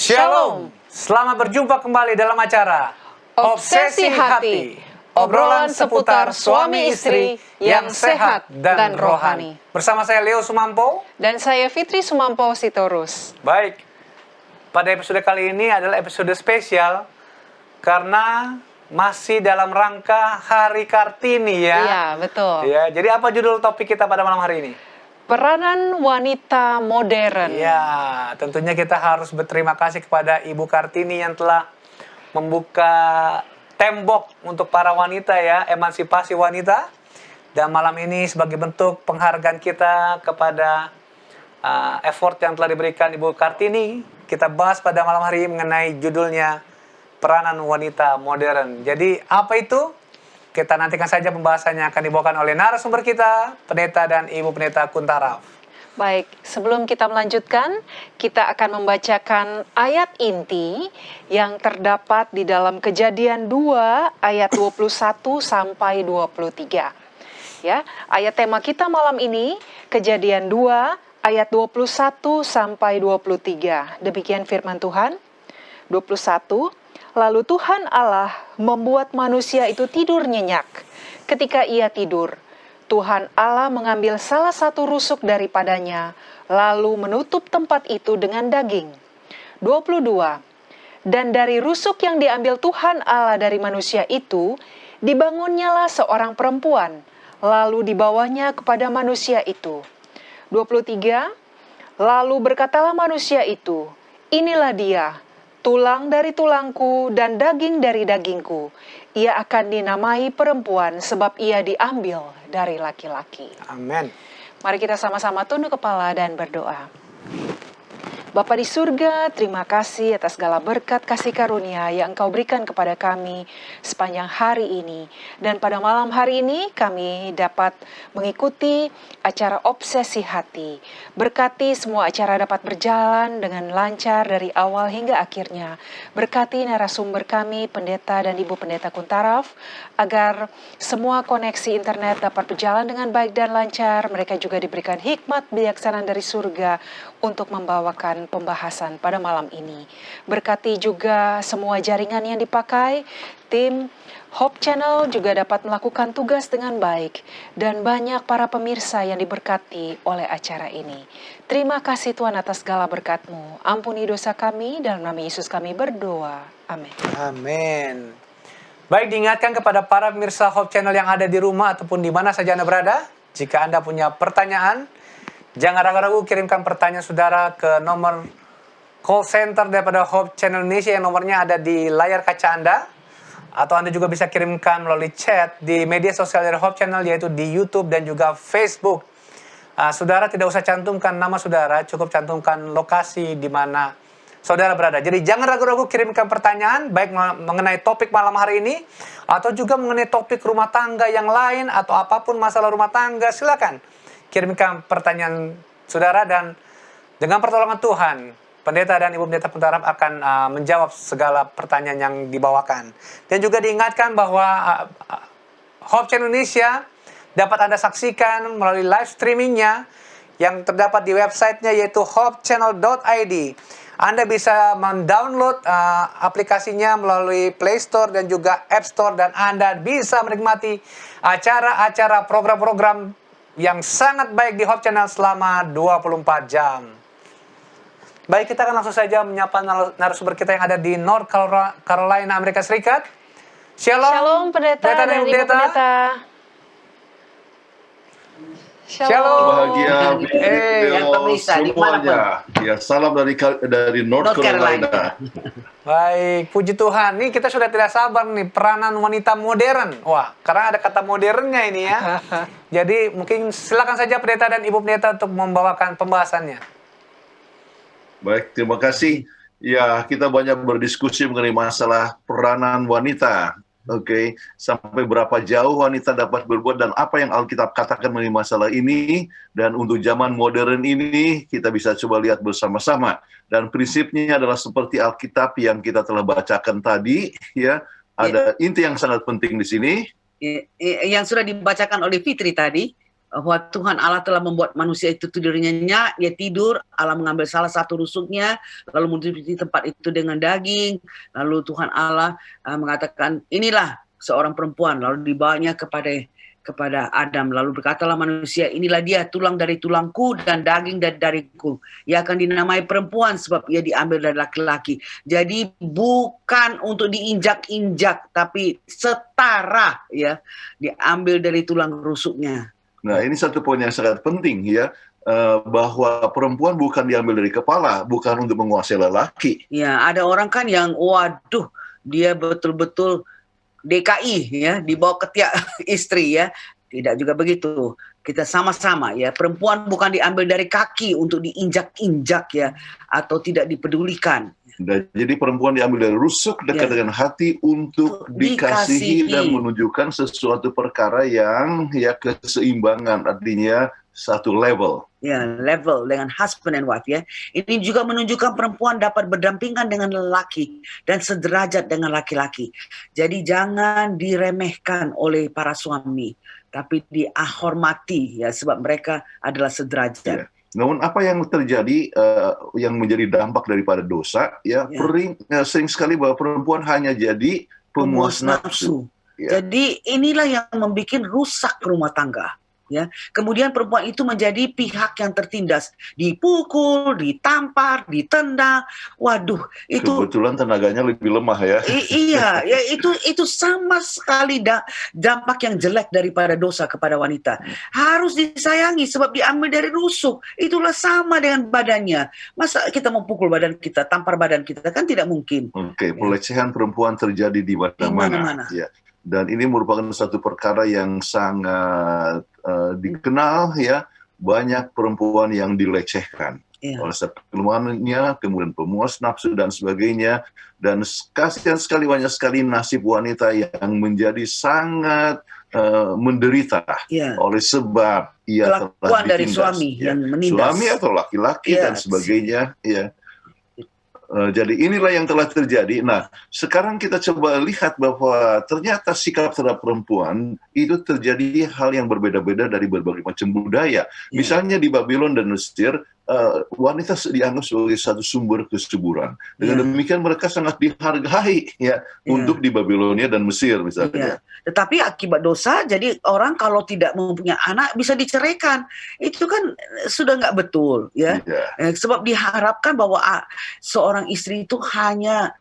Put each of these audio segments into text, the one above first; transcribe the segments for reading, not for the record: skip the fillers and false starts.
Shalom, selamat berjumpa kembali dalam acara Obsesi Hati, obrolan seputar suami istri yang sehat dan rohani. Bersama saya Leo Sumampo Dan saya Fitri Sumampo Sitorus. Baik, pada episode kali ini adalah episode spesial karena masih dalam rangka Hari Kartini ya. Iya, betul. Ya, jadi apa judul topik kita pada malam hari ini? Peranan wanita modern. Ya, tentunya kita harus berterima kasih kepada Ibu Kartini yang telah membuka tembok untuk para wanita ya, emansipasi wanita. Dan malam ini sebagai bentuk penghargaan kita kepada effort yang telah diberikan Ibu Kartini, kita bahas pada malam hari ini mengenai judulnya Peranan Wanita Modern. Jadi apa itu? Kita nantikan saja pembahasannya akan dibawakan oleh narasumber kita, Pendeta dan Ibu Pendeta Kuntaraf. Baik, sebelum kita melanjutkan, kita akan membacakan ayat inti yang terdapat di dalam Kejadian 2 ayat 21 sampai 23. Ya, ayat tema kita malam ini Kejadian 2 ayat 21 sampai 23. Demikian firman Tuhan. 21. Lalu Tuhan Allah membuat manusia itu tidur nyenyak. Ketika ia tidur, Tuhan Allah mengambil salah satu rusuk daripadanya, lalu menutup tempat itu dengan daging. 22. Dan dari rusuk yang diambil Tuhan Allah dari manusia itu, dibangunnyalah seorang perempuan, lalu dibawanya kepada manusia itu. 23. Lalu berkatalah manusia itu, inilah dia, tulang dari tulangku dan daging dari dagingku. Ia akan dinamai perempuan sebab ia diambil dari laki-laki. Amin. Mari kita sama-sama tunduk kepala dan berdoa. Bapa di surga, terima kasih atas segala berkat kasih karunia yang Engkau berikan kepada kami sepanjang hari ini. Dan pada malam hari ini kami dapat mengikuti acara Obsesi Hati. Berkati semua acara dapat berjalan dengan lancar dari awal hingga akhirnya. Berkati narasumber kami, Pendeta dan Ibu Pendeta Kuntaraf, agar semua koneksi internet dapat berjalan dengan baik dan lancar. Mereka juga diberikan hikmat bijaksana dari surga untuk membawakan pembahasan pada malam ini. Berkati juga semua jaringan yang dipakai, tim Hope Channel juga dapat melakukan tugas dengan baik, dan banyak para pemirsa yang diberkati oleh acara ini. Terima kasih Tuhan atas segala berkat-Mu. Ampuni dosa kami, dalam nama Yesus kami berdoa. Amin. Amin. Baik, diingatkan kepada para pemirsa Hope Channel yang ada di rumah ataupun di mana saja Anda berada, jika Anda punya pertanyaan, jangan ragu-ragu kirimkan pertanyaan saudara ke nomor call center daripada Hope Channel Indonesia yang nomornya ada di layar kaca Anda. Atau Anda juga bisa kirimkan melalui chat di media sosial dari Hope Channel, yaitu di YouTube dan juga Facebook. Saudara tidak usah cantumkan nama saudara, cukup cantumkan lokasi di mana saudara berada. Jadi jangan ragu-ragu kirimkan pertanyaan, baik mengenai topik malam hari ini, atau juga mengenai topik rumah tangga yang lain, atau apapun masalah rumah tangga, silakan kirimkan pertanyaan saudara, dan dengan pertolongan Tuhan, Pendeta dan Ibu Pendeta Kuntaraf akan menjawab segala pertanyaan yang dibawakan. Dan juga diingatkan bahwa Hope Channel Indonesia dapat Anda saksikan melalui live streamingnya yang terdapat di websitenya, yaitu hopechannel.id. Anda bisa mendownload aplikasinya melalui Play Store dan juga App Store, dan Anda bisa menikmati acara-acara program-program yang sangat baik di Hope Channel selama 24 jam. Baik, kita akan langsung saja menyapa narasumber kita yang ada di North Carolina, Amerika Serikat. Shalom. Shalom Pendeta dan Ibu Pendeta. Shalom. Bahagia yang pemirsa semuanya. Ya, salam dari North Carolina. Baik, puji Tuhan. Nih kita sudah tidak sabar nih, peranan wanita modern. Wah, karena ada kata modernnya ini ya. Jadi mungkin silakan saja Pendeta dan Ibu Pendeta untuk membawakan pembahasannya. Baik, terima kasih. Ya, kita banyak berdiskusi mengenai masalah peranan wanita. Oke, sampai berapa jauh wanita dapat berbuat dan apa yang Alkitab katakan mengenai masalah ini. Dan untuk zaman modern ini kita bisa coba lihat bersama-sama. Dan prinsipnya adalah seperti Alkitab yang kita telah bacakan tadi. Ya, ada inti yang sangat penting di sini. Yang sudah dibacakan oleh Fitri tadi. bahwa Tuhan Allah telah membuat manusia itu tidurnya nyenyak, dia tidur, Allah mengambil salah satu rusuknya, lalu menutupi tempat itu dengan daging, lalu Tuhan Allah mengatakan, inilah seorang perempuan, lalu dibawanya kepada Adam, lalu berkatalah manusia, inilah dia, tulang dari tulangku dan daging dari dariku. Ia akan dinamai perempuan sebab ia diambil dari laki-laki. Jadi bukan untuk diinjak-injak, tapi setara, ya, diambil dari tulang rusuknya. Nah, ini satu poin yang sangat penting ya, bahwa perempuan bukan diambil dari kepala, bukan untuk menguasai lelaki. Ya, ada orang kan yang, waduh, dia betul-betul DKI ya, dibawa ketiak istri ya. Tidak juga begitu. Kita sama-sama ya, perempuan bukan diambil dari kaki untuk diinjak-injak ya, atau tidak dipedulikan. Dan jadi perempuan diambil dari rusuk dekat dengan hati untuk dikasihi dan menunjukkan sesuatu perkara yang ya keseimbangan, artinya satu level. Ya, level dengan husband and wife ya. Ini juga menunjukkan perempuan dapat berdampingan dengan lelaki dan sederajat dengan laki-laki. Jadi jangan diremehkan oleh para suami, tapi dihormati ya, sebab mereka adalah sederajat. Ya. Namun apa yang terjadi, yang menjadi dampak daripada dosa, sering sekali bahwa perempuan hanya jadi pemuas nafsu. Ya. Jadi inilah yang membuat rusak rumah tangga. Ya, kemudian perempuan itu menjadi pihak yang tertindas, dipukul, ditampar, ditendang. Waduh, itu kebetulan tenaganya lebih lemah ya. Iya, ya itu sama sekali dampak yang jelek daripada dosa kepada wanita. Harus disayangi sebab diambil dari rusuk. Itulah sama dengan badannya. Masa kita mau pukul badan kita, tampar badan kita, kan tidak mungkin. Oke, pelecehan perempuan terjadi di mana-mana. Ya. Dan ini merupakan satu perkara yang sangat dikenal ya, banyak perempuan yang dilecehkan oleh kelemahannya, kemudian pemuas nafsu dan sebagainya. Dan kasihan sekali, banyak sekali nasib wanita yang menjadi sangat menderita oleh sebab ia telah ditindas dari suami yang menindas. Suami atau laki-laki dan sebagainya ya. Jadi inilah yang telah terjadi. Nah, sekarang kita coba lihat bahwa ternyata sikap terhadap perempuan itu terjadi hal yang berbeda-beda dari berbagai macam budaya. Misalnya di Babylon dan Mesir, wanita dianggap sebagai satu sumber kesuburan. Dengan demikian mereka sangat dihargai ya untuk di Babilonia dan Mesir misalnya. Tetapi akibat dosa, jadi orang kalau tidak mempunyai anak bisa diceraikan. Itu kan sudah nggak betul ya. Sebab diharapkan bahwa seorang istri itu hanya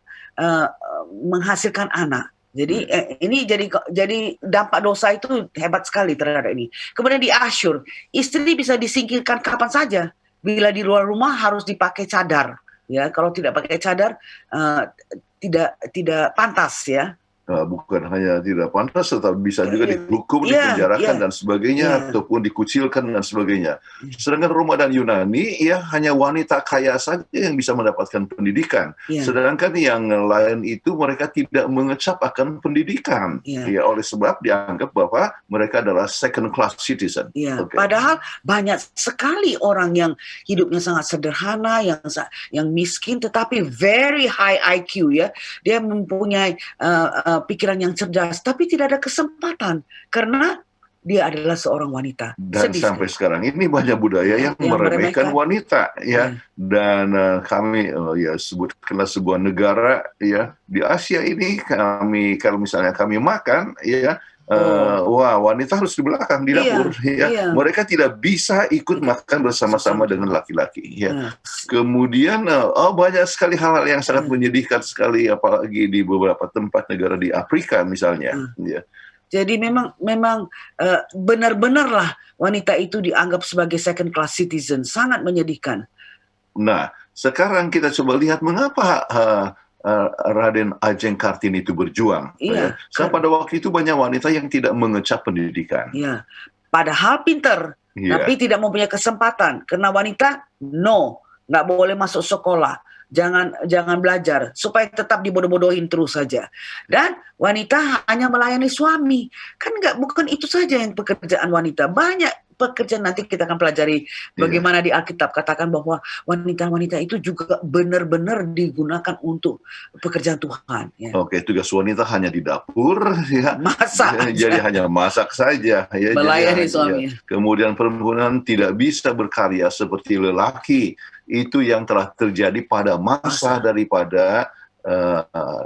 menghasilkan anak. Jadi ini jadi dampak dosa itu hebat sekali terhadap ini. Kemudian di Asyur, istri bisa disingkirkan kapan saja. Bila di luar rumah harus dipakai cadar, ya. Kalau tidak pakai cadar tidak pantas, ya. Bukan hanya tidak pantas, tetapi bisa juga dihukum, dipenjarakan dan sebagainya, ataupun dikucilkan dan sebagainya. Sedangkan Roma dan Yunani, ya hanya wanita kaya saja yang bisa mendapatkan pendidikan. Sedangkan yang lain itu mereka tidak mengecap akan pendidikan. Ya, oleh sebab dianggap bahwa mereka adalah second class citizen. Padahal banyak sekali orang yang hidupnya sangat sederhana, yang miskin, tetapi very high IQ, ya. Dia mempunyai pikiran yang cerdas, tapi tidak ada kesempatan karena dia adalah seorang wanita. Dan sampai sekarang ini banyak budaya yang meremehkan wanita, ya. Dan kami sebutkanlah sebuah negara ya di Asia ini, kami kalau misalnya kami makan, ya. Wah, wanita harus di belakang di dapur, ya. Mereka tidak bisa ikut makan bersama-sama dengan laki-laki, ya. Kemudian banyak sekali hal-hal yang sangat menyedihkan sekali, apalagi di beberapa tempat negara di Afrika misalnya, ya. Jadi memang benar-benarlah wanita itu dianggap sebagai second class citizen, sangat menyedihkan. Nah, sekarang kita coba lihat mengapa Raden Ajeng Kartini itu berjuang. Pada waktu itu banyak wanita yang tidak mengecap pendidikan. Padahal pinter, tapi tidak mempunyai kesempatan. Karena wanita, nggak boleh masuk sekolah. Jangan belajar, supaya tetap dibodoh-bodohin terus saja. Dan wanita hanya melayani suami. Kan bukan itu saja yang pekerjaan wanita. Banyak pekerjaan. Nanti kita akan pelajari bagaimana di Alkitab katakan bahwa wanita-wanita itu juga benar-benar digunakan untuk pekerjaan Tuhan. Ya. Oke, tugas wanita hanya di dapur, ya. Masak Jadi aja. hanya masak saja, ya. Melayani Jadi, suaminya. kemudian perempuan tidak bisa berkarya seperti lelaki. Itu yang telah terjadi pada masa daripada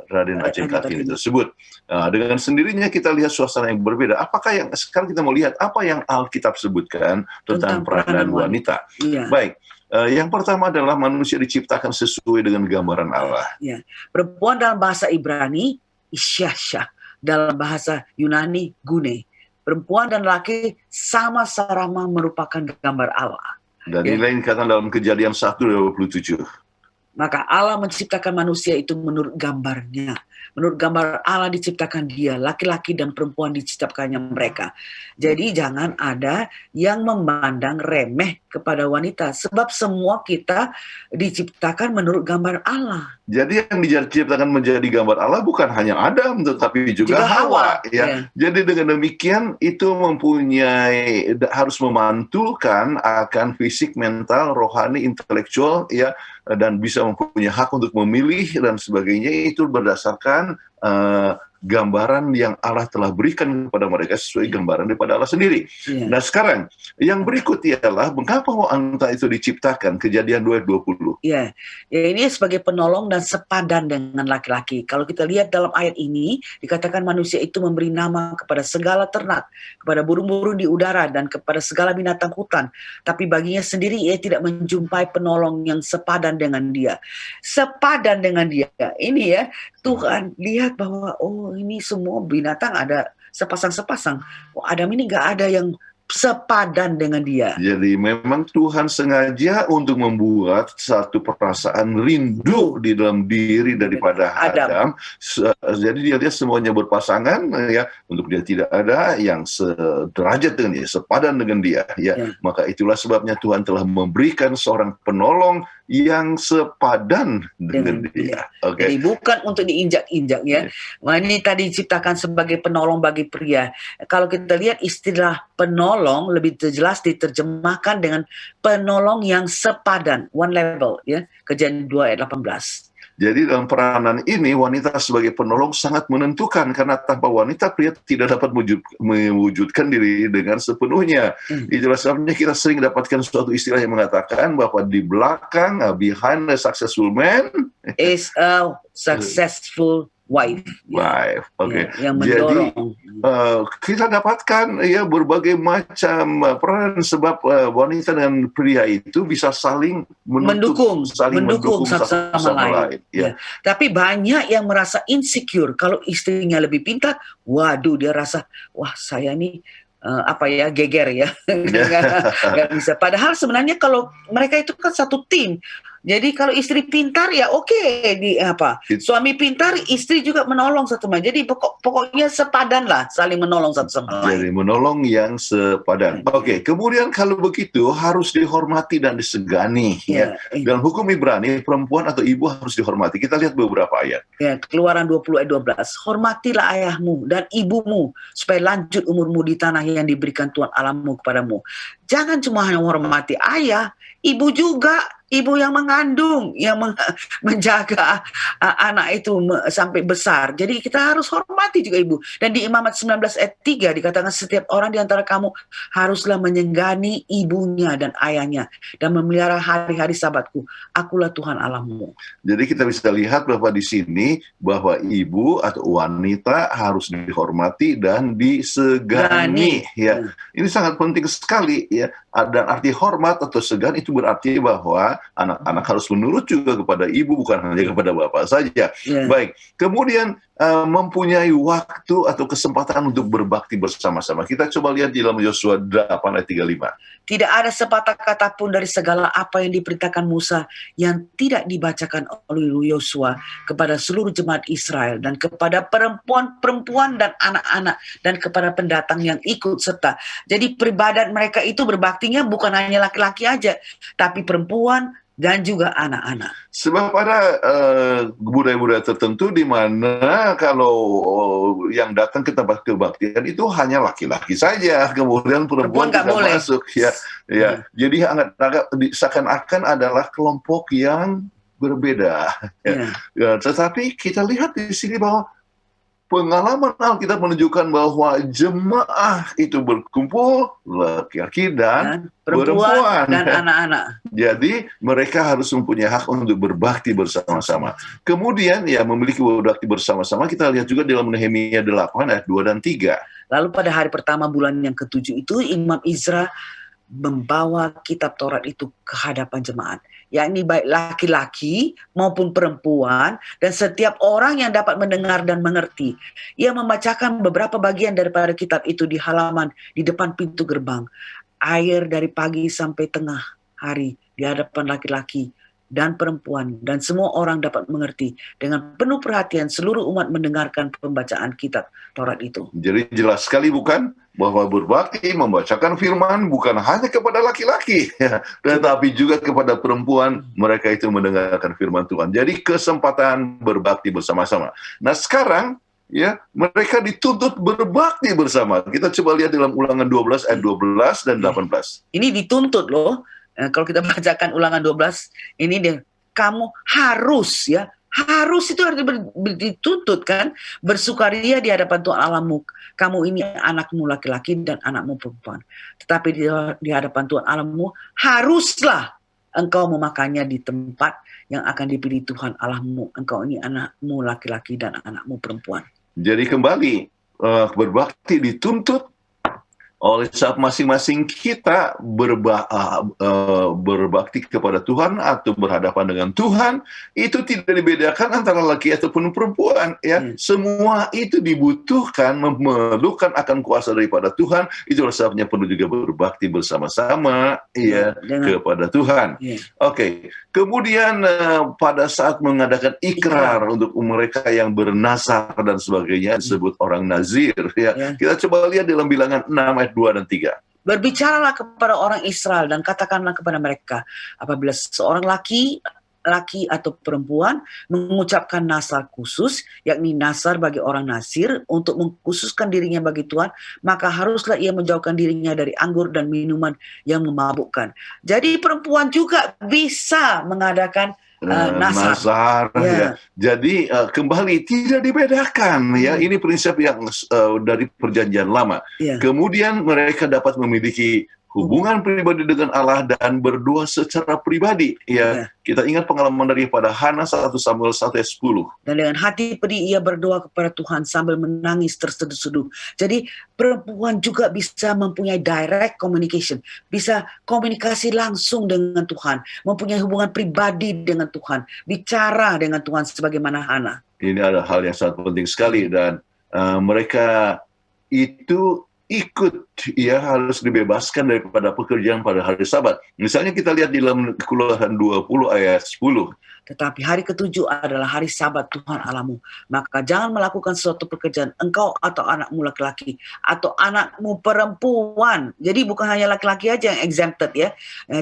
Raden Ajeng Kartini tersebut. Dengan sendirinya kita lihat suasana yang berbeda. Apakah yang sekarang kita mau lihat apa yang Alkitab sebutkan tentang peranan wanita? Iya. Baik, yang pertama adalah manusia diciptakan sesuai dengan gambaran Allah. Ya. Perempuan dalam bahasa Ibrani Isyasha, dalam bahasa Yunani Gune. Perempuan dan laki sama-sama merupakan gambar Allah. Dan inilah yang dikatakan dalam Kejadian 1:27. Maka Allah menciptakan manusia itu menurut gambarnya. Menurut gambar Allah diciptakan dia, laki-laki dan perempuan diciptakannya mereka. Jadi jangan ada yang memandang remeh kepada wanita. Sebab semua kita diciptakan menurut gambar Allah. Jadi yang diciptakan menjadi gambar Allah bukan hanya Adam, tetapi juga Hawa. Ya. Jadi dengan demikian itu harus memantulkan akan fisik, mental, rohani, intelektual, ya, dan bisa mempunyai hak untuk memilih dan sebagainya. Itu berdasarkan gambaran yang Allah telah berikan kepada mereka sesuai gambaran daripada Allah sendiri. Nah sekarang yang berikut ialah mengapa wanita itu diciptakan, Kejadian 2:20. Ya, ini sebagai penolong dan sepadan dengan laki-laki. Kalau kita lihat dalam ayat ini dikatakan manusia itu memberi nama kepada segala ternak, kepada burung-burung di udara dan kepada segala binatang hutan. Tapi baginya sendiri ia tidak menjumpai penolong yang sepadan dengan dia. Sepadan dengan dia. Ini ya, Tuhan lihat bahwa ini semua binatang ada sepasang-sepasang. Adam ini nggak ada yang sepadan dengan dia. Jadi memang Tuhan sengaja untuk membuat satu perasaan rindu di dalam diri daripada Adam. Jadi dia lihat semuanya berpasangan, ya, untuk dia tidak ada yang sederajat dengan dia, sepadan dengan dia, ya. Maka itulah sebabnya Tuhan telah memberikan seorang penolong yang sepadan dengan dia. Jadi bukan untuk diinjak-injak, ya. Wanita diciptakan sebagai penolong bagi pria. Kalau kita lihat istilah penolong lebih jelas diterjemahkan dengan penolong yang sepadan, one level, ya. Kejadian 2 ayat 18. Jadi dalam peranan ini wanita sebagai penolong sangat menentukan, karena tanpa wanita pria tidak dapat mewujudkan diri dengan sepenuhnya. Itulah sebabnya kita sering dapatkan suatu istilah yang mengatakan bahwa di belakang, behind a successful man is a successful wife. Oke. Yang Jadi mendorong. kita dapatkan, ya, berbagai macam peran, sebab wanita dan pria itu bisa saling mendukung satu sama lain. Ya. Tapi banyak yang merasa insecure kalau istrinya lebih pintar. Waduh, dia rasa, wah saya nih geger ya. Nggak bisa. Padahal sebenarnya kalau mereka itu kan satu tim. Jadi kalau istri pintar ya suami pintar, istri juga menolong satu sama lain. Jadi pokoknya sepadan lah, saling menolong satu sama lain. Jadi menolong yang sepadan. Oke, kemudian kalau begitu harus dihormati dan disegani. Ya. Dalam hukum Ibrani, perempuan atau ibu harus dihormati. Kita lihat beberapa ayat. Ya, Keluaran 20 ayat 12. Hormatilah ayahmu dan ibumu supaya lanjut umurmu di tanah yang diberikan Tuhan Allahmu kepadamu. Jangan cuma hanya menghormati ayah, ibu juga. Ibu yang mengandung, yang menjaga anak itu sampai besar. Jadi kita harus hormati juga ibu. Dan di Imamat 19 ayat 3 dikatakan setiap orang di antara kamu haruslah menyenggani ibunya dan ayahnya dan memelihara hari-hari sabatku. Akulah Tuhan Allahmu. Jadi kita bisa lihat bahwa di sini bahwa ibu atau wanita harus dihormati dan disegani. Ya. Ini sangat penting sekali, ya. Dan arti hormat atau segan itu berarti bahwa anak-anak harus menurut juga kepada ibu, bukan hanya kepada bapak saja. Baik, kemudian mempunyai waktu atau kesempatan untuk berbakti bersama-sama. Kita coba lihat di dalam Yosua 8 ayat 35. Tidak ada sepatah kata pun dari segala apa yang diperintahkan Musa yang tidak dibacakan oleh Yosua kepada seluruh jemaat Israel dan kepada perempuan-perempuan dan anak-anak dan kepada pendatang yang ikut serta. Jadi peribadat mereka itu berbaktinya bukan hanya laki-laki aja, tapi perempuan, dan juga anak-anak. Sebab ada budaya-budaya tertentu di mana kalau yang datang ke tempat kebaktian itu hanya laki-laki saja, kemudian perempuan Perempuan nggak tidak boleh. masuk. Ya. Jadi agak seakan-akan adalah kelompok yang berbeda. Ya. Ya, tetapi kita lihat di sini bahwa pengalaman Alkitab menunjukkan bahwa jemaah itu berkumpul laki-laki dan perempuan. Dan anak-anak. Jadi mereka harus mempunyai hak untuk berbakti bersama-sama. Kemudian ya memiliki berbakti bersama-sama kita lihat juga dalam Nehemia 8 ayat 2 dan 3. Lalu pada hari pertama bulan yang ke-7 itu Imam Izra membawa kitab Taurat itu ke hadapan jemaat, yakni baik laki-laki maupun perempuan dan setiap orang yang dapat mendengar dan mengerti. Ia membacakan beberapa bagian daripada kitab itu di halaman di depan pintu gerbang. Air dari pagi sampai tengah hari di hadapan laki-laki dan perempuan, dan semua orang dapat mengerti. Dengan penuh perhatian seluruh umat mendengarkan pembacaan kitab Taurat itu. Jadi jelas sekali bukan bahwa berbakti membacakan firman bukan hanya kepada laki-laki, tetapi juga kepada perempuan, mereka itu mendengarkan firman Tuhan. Jadi kesempatan berbakti bersama-sama. Nah sekarang ya mereka dituntut berbakti bersama. Kita coba lihat dalam Ulangan 12 ayat 12 dan 18. Ini dituntut loh. Kalau kita bacakan Ulangan 12, ini dia, kamu harus ya, harus itu artinya dituntut kan, bersukaria di hadapan Tuhan Allahmu. Kamu ini anakmu laki-laki dan anakmu perempuan. Tetapi di hadapan Tuhan Allahmu haruslah engkau memakannya di tempat yang akan dipilih Tuhan Allahmu. Engkau ini anakmu laki-laki dan anakmu perempuan. Jadi kembali berbakti dituntut oleh saat masing-masing kita berbakti kepada Tuhan atau berhadapan dengan Tuhan, itu tidak dibedakan antara laki ataupun perempuan. Ya, semua itu dibutuhkan, memerlukan akan kuasa daripada Tuhan. Itulah sebabnya perlu juga berbakti bersama-sama ya kepada Tuhan. Oke. Kemudian pada saat mengadakan ikrar untuk mereka yang bernasar dan sebagainya, disebut orang nazir. Ya. Kita coba lihat dalam Bilangan 6 ayat 2 dan 3. Berbicaralah kepada orang Israel dan katakanlah kepada mereka, apabila seorang laki atau perempuan mengucapkan nasar khusus, yakni nasar bagi orang Nasir untuk mengkhususkan dirinya bagi Tuhan, maka haruslah ia menjauhkan dirinya dari anggur dan minuman yang memabukkan. Jadi perempuan juga bisa mengadakan nasar. Ya. Jadi kembali tidak dibedakan ya. Ini prinsip yang dari perjanjian lama. Kemudian mereka dapat memiliki hubungan pribadi dengan Allah dan berdoa secara pribadi. Ya, kita ingat pengalaman daripada Hana 1 Samuel 1 ayat 10. Dan dengan hati pedih ia berdoa kepada Tuhan sambil menangis terseduh-seduh. Jadi perempuan juga bisa mempunyai direct communication, bisa komunikasi langsung dengan Tuhan, mempunyai hubungan pribadi dengan Tuhan, bicara dengan Tuhan sebagaimana Hana. Ini adalah hal yang sangat penting sekali dan mereka itu ikut ya harus dibebaskan daripada pekerjaan pada hari Sabat. Misalnya kita lihat di dalam Keluaran 20 ayat 10. Tetapi hari ke-7 adalah hari Sabat Tuhan Allahmu. Maka jangan melakukan suatu pekerjaan engkau atau anakmu laki-laki atau anakmu perempuan. Jadi bukan hanya laki-laki aja yang exempted ya,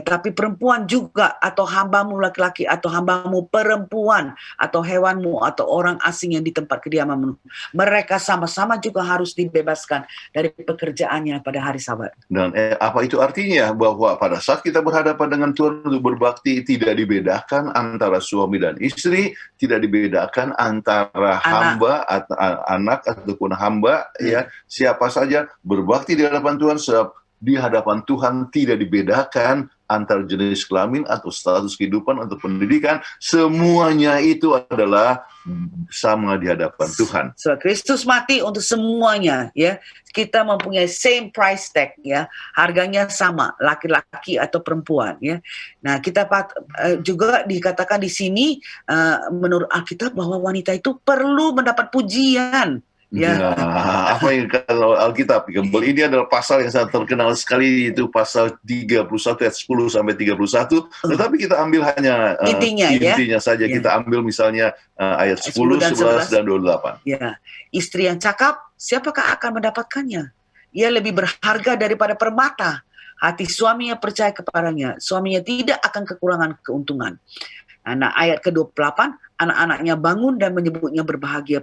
tapi perempuan juga, atau hambamu laki-laki atau hambamu perempuan, atau hewanmu atau orang asing yang di tempat kediamanmu. Mereka sama-sama juga harus dibebaskan dari pekerjaannya pada hari Sabat. Dan apa itu artinya? Bahwa pada saat kita berhadapan dengan Tuhan untuk berbakti, tidak dibedakan antara suami dan istri, tidak dibedakan antara hamba atau anak ataupun hamba, ya siapa saja berbakti di hadapan Tuhan. Sebab di hadapan Tuhan tidak dibedakan antar jenis kelamin atau status kehidupan atau pendidikan, semuanya itu adalah sama di hadapan Tuhan. So, Kristus mati untuk semuanya ya. Kita mempunyai same price tag ya. Harganya sama, laki-laki atau perempuan ya. Nah, kita juga dikatakan di sini menurut Alkitab bahwa wanita itu perlu mendapat pujian. Ya, apa yang kalau Alkitab ini adalah pasal yang sangat terkenal sekali, itu pasal 31 ayat 10 sampai 31. Tetapi kita ambil hanya intinya saja. Kita ambil misalnya ayat 10, 11 dan 28. Ya, istri yang cakap, siapakah akan mendapatkannya? Ia lebih berharga daripada permata. hati suaminya percaya kepadanya, suaminya tidak akan kekurangan keuntungan. Nah, ayat ke-28, anak-anaknya bangun dan menyebutnya berbahagia,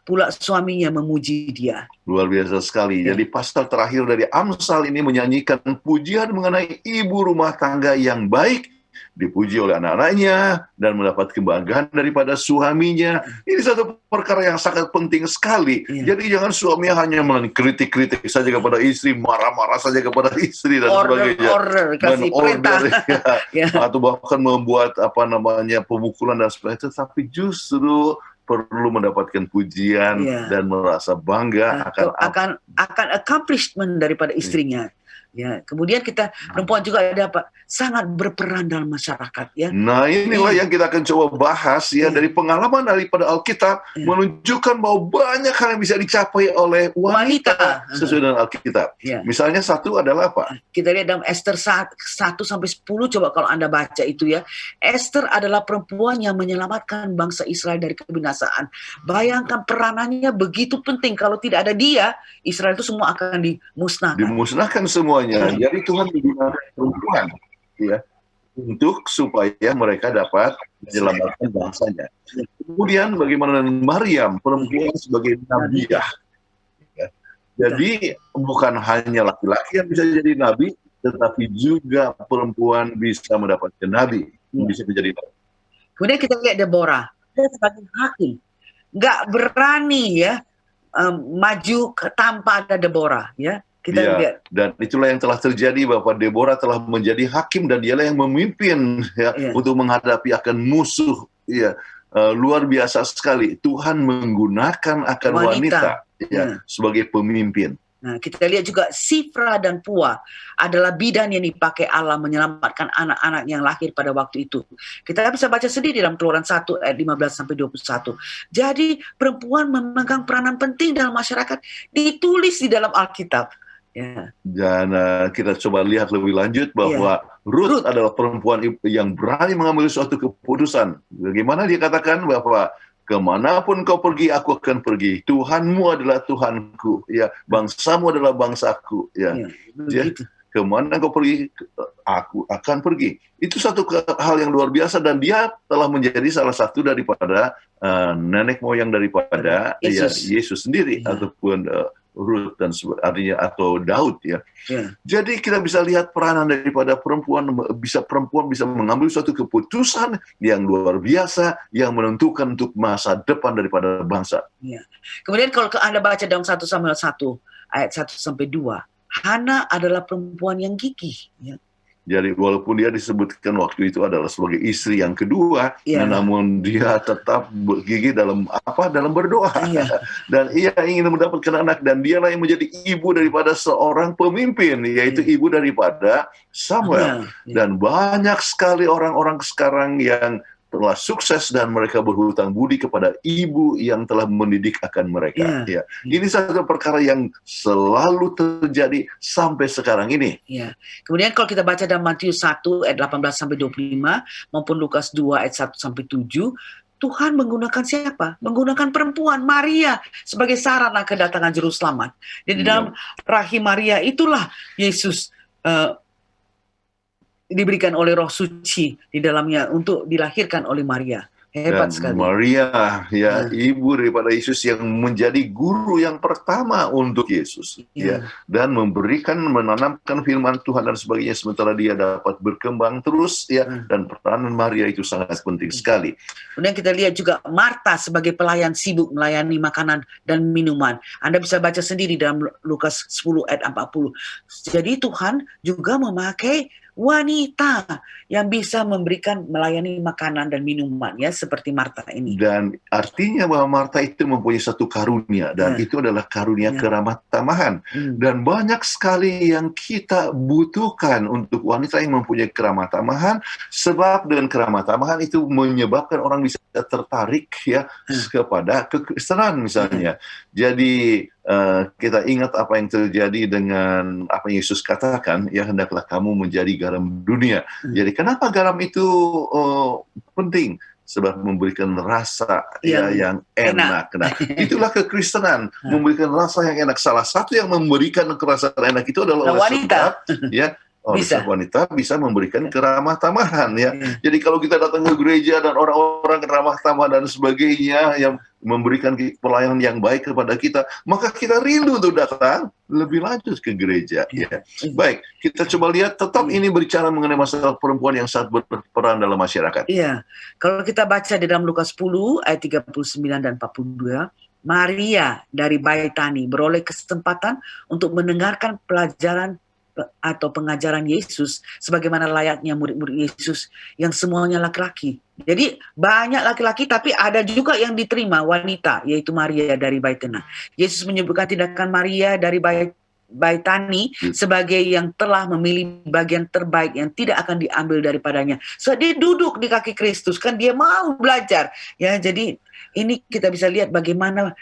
pula suaminya memuji dia. Luar biasa sekali. Ya. Jadi pasal terakhir dari Amsal ini menyanyikan pujian mengenai ibu rumah tangga yang baik, dipuji oleh anak-anaknya, dan mendapat kebanggaan daripada suaminya. Ini satu perkara yang sangat penting sekali. Ya. Jadi jangan suaminya hanya kritik-kritik saja kepada istri, marah-marah saja kepada istri, dan sebagainya. Order, kasih perintah. Ya. Atau bahkan membuat pemukulan dan sebagainya. Tapi justru perlu mendapatkan pujian dan merasa bangga akan accomplishment daripada istrinya. Ya, kemudian kita perempuan juga dapat sangat berperan dalam masyarakat, ya. Nah, inilah yang kita akan coba bahas dari pengalaman daripada Alkitab menunjukkan bahwa banyak hal yang bisa dicapai oleh wanita sesuai dengan Alkitab. Misalnya satu adalah apa? Kita lihat dalam Esther 1-10, coba kalau Anda baca itu ya. Esther adalah perempuan yang menyelamatkan bangsa Israel dari kebinasaan. Bayangkan peranannya begitu penting. Kalau tidak ada dia, Israel itu semua akan dimusnahkan. Dimusnahkan semuanya. Jadi Tuhan menggunakan perempuan untuk supaya mereka dapat menyelamatkan bangsanya. Kemudian bagaimana dengan Maryam, perempuan sebagai nabiah. Jadi bukan hanya laki-laki yang bisa jadi nabi, tetapi juga perempuan bisa mendapatkan nabi, bisa menjadi nabi. Kemudian kita lihat Deborah, dia sebagai hakim, nggak berani maju tanpa ada Deborah, ya. Kita lihat. Dan itulah yang telah terjadi, bahwa Deborah telah menjadi hakim dan dialah yang memimpin untuk menghadapi akan musuh. Luar biasa sekali. Tuhan menggunakan akan wanita sebagai pemimpin. Nah, kita lihat juga Sifra dan Pua adalah bidan yang dipakai Allah menyelamatkan anak-anak yang lahir pada waktu itu. Kita bisa baca sendiri dalam Keluaran 1 ayat 15-21. Jadi perempuan memegang peranan penting dalam masyarakat, ditulis di dalam Alkitab. Dan kita coba lihat lebih lanjut bahwa Ruth adalah perempuan yang berani mengambil suatu keputusan. Bagaimana dia katakan bahwa kemanapun kau pergi, aku akan pergi. Tuhanmu adalah Tuhanku. Bangsamu adalah bangsaku. Kemana kau pergi, aku akan pergi. Itu satu hal yang luar biasa, dan dia telah menjadi salah satu daripada nenek moyang daripada Yesus sendiri, ataupun Ruth dan artinya atau Daud Jadi kita bisa lihat peranan daripada perempuan bisa mengambil suatu keputusan yang luar biasa yang menentukan untuk masa depan daripada bangsa. Kemudian kalau Anda baca dalam 1 Samuel 1 ayat 1-2, Hana adalah perempuan yang gigih. Jadi walaupun dia disebutkan waktu itu adalah sebagai istri yang kedua, namun dia tetap gigih dalam berdoa. Dan ia ingin mendapatkan anak, dan dialah yang menjadi ibu daripada seorang pemimpin, yaitu ibu daripada Samuel. Dan banyak sekali orang-orang sekarang yang telah sukses dan mereka berhutang budi kepada ibu yang telah mendidik akan mereka. Ini satu perkara yang selalu terjadi sampai sekarang ini. Kemudian kalau kita baca dalam Matius 1 ayat 18-25 maupun Lukas 2 ayat 1-7, Tuhan menggunakan siapa? Menggunakan perempuan Maria sebagai sarana kedatangan juru selamat. Jadi dalam rahim Maria itulah Yesus diberikan oleh Roh Suci di dalamnya untuk dilahirkan oleh Maria. Hebat sekali. Maria, ibu daripada Yesus, yang menjadi guru yang pertama untuk Yesus, dan menanamkan firman Tuhan dan sebagainya, sementara dia dapat berkembang terus, dan peranan Maria itu sangat penting sekali. Kemudian kita lihat juga Marta sebagai pelayan sibuk melayani makanan dan minuman. Anda bisa baca sendiri dalam Lukas 10 ayat 40. Jadi Tuhan juga memakai wanita yang bisa melayani makanan dan minuman, seperti Marta ini. Dan artinya bahwa Marta itu mempunyai satu karunia, dan itu adalah karunia keramah tamahan. Dan banyak sekali yang kita butuhkan untuk wanita yang mempunyai keramah tamahan, sebab dengan keramah tamahan itu menyebabkan orang bisa tertarik kepada kekristenan misalnya. Jadi kita ingat apa yang terjadi dengan apa yang Yesus katakan, ya hendaklah kamu menjadi garam dunia. Jadi kenapa garam itu penting? Sebab memberikan rasa yang enak. Nah, itulah kekristenan, memberikan rasa yang enak. Salah satu yang memberikan rasa enak itu adalah wanita. Wanita bisa memberikan keramah tamahan, ya. Jadi kalau kita datang ke gereja dan orang-orang ramah tamah dan sebagainya yang memberikan pelayanan yang baik kepada kita, maka kita rindu untuk datang lebih lanjut ke gereja. Ya. Baik, kita coba lihat, tetap ini berbicara mengenai masalah perempuan yang sangat berperan dalam masyarakat. Iya, kalau kita baca di dalam Lukas 10 ayat 39 dan 42, Maria dari Baitani beroleh kesempatan untuk mendengarkan pelajaran atau pengajaran Yesus sebagaimana layaknya murid-murid Yesus yang semuanya laki-laki. Jadi banyak laki-laki, tapi ada juga yang diterima wanita, yaitu Maria dari Baitani. Yesus menyebutkan tindakan Maria dari Baitani sebagai yang telah memilih bagian terbaik yang tidak akan diambil daripadanya. So dia duduk di kaki Kristus, kan dia mau belajar. Ya, jadi ini kita bisa lihat bagaimana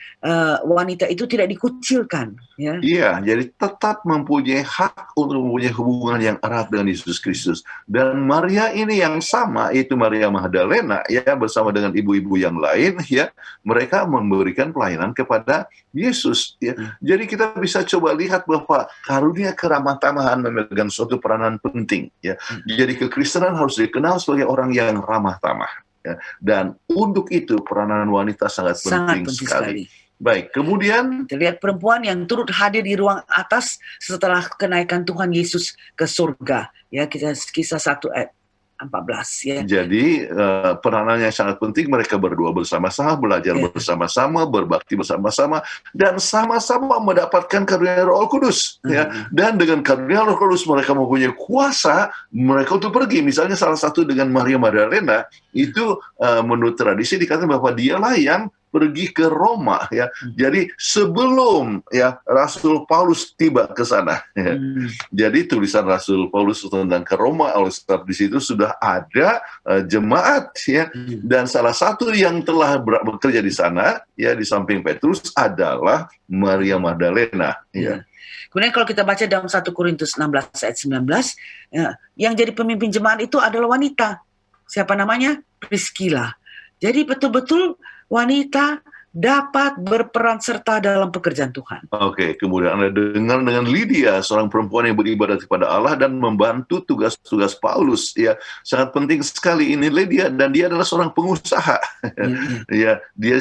wanita itu tidak dikucilkan. Ya. Iya, jadi tetap mempunyai hak untuk mempunyai hubungan yang erat dengan Yesus Kristus. Dan Maria ini yang sama, yaitu Maria Magdalena, ya, bersama dengan ibu-ibu yang lain, ya, mereka memberikan pelayanan kepada Yesus. Ya. Jadi kita bisa coba lihat bahwa karunia keramah tamahan memegang suatu peranan penting. Ya. Jadi kekristenan harus dikenal sebagai orang yang ramah tamah. Ya. Dan untuk itu peranan wanita sangat penting sekali. Baik, kemudian kita lihat perempuan yang turut hadir di ruang atas setelah kenaikan Tuhan Yesus ke surga. Ya, kita kisah 1 ayat 14. Ya. Jadi peranan yang sangat penting, mereka berdua bersama-sama, belajar bersama-sama, berbakti bersama-sama, dan sama-sama mendapatkan karunia Roh Kudus. Ya. Dan dengan karunia Roh Kudus mereka mempunyai kuasa mereka untuk pergi. Misalnya salah satu dengan Maria Magdalena, itu menurut tradisi dikatakan bahwa dialah yang pergi ke Roma, ya. Jadi sebelum, ya, Rasul Paulus tiba ke sana, ya. Jadi tulisan Rasul Paulus tentang ke Roma, oleh sebab di situ sudah ada jemaat, ya. Dan salah satu yang telah bekerja di sana, ya, di samping Petrus adalah Maria Magdalena, ya. Kemudian kalau kita baca dalam 1 Korintus 16 ayat 19, ya, yang jadi pemimpin jemaat itu adalah wanita. Siapa namanya? Priscilla. Jadi betul-betul wanita dapat berperan serta dalam pekerjaan Tuhan. Oke, kemudian Anda dengar dengan Lydia, seorang perempuan yang beribadah kepada Allah dan membantu tugas-tugas Paulus. Ya, sangat penting sekali ini Lydia, dan dia adalah seorang pengusaha. Ya, dia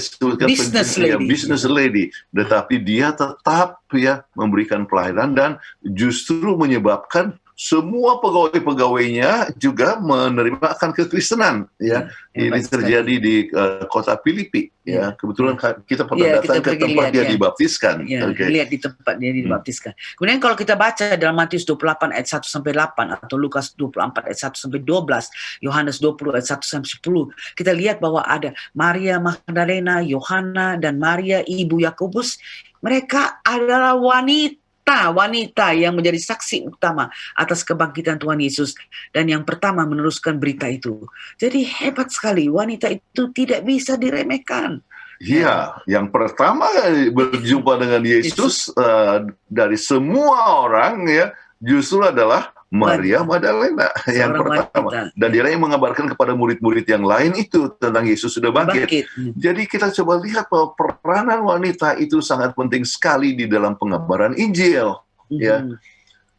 business lady, tetapi dia tetap, ya, memberikan pelayanan dan justru menyebabkan semua pegawai-pegawainya juga menerima akan kekristenan, ya. Ini terjadi di kota Filipi, ya. Kebetulan kita pernah datang ke tempat dia dibaptiskan. Lihat di tempat dia dibaptiskan. Kemudian kalau kita baca dalam Matius 28 ayat 1 sampai 8 atau Lukas 24 ayat 1 sampai 12, Yohanes 20 ayat 1 sampai 10, kita lihat bahwa ada Maria Magdalena, Yohana, dan Maria ibu Yakobus. Mereka adalah wanita yang menjadi saksi utama atas kebangkitan Tuhan Yesus dan yang pertama meneruskan berita itu. Jadi hebat sekali, wanita itu tidak bisa diremehkan. Iya, yang pertama berjumpa dengan Yesus dari semua orang, ya, justru adalah Maria Magdalena yang pertama. Wanita. Dan dia yang mengabarkan kepada murid-murid yang lain itu tentang Yesus sudah bangkit. Jadi kita coba lihat bahwa peranan wanita itu sangat penting sekali di dalam pengabaran Injil. Ya.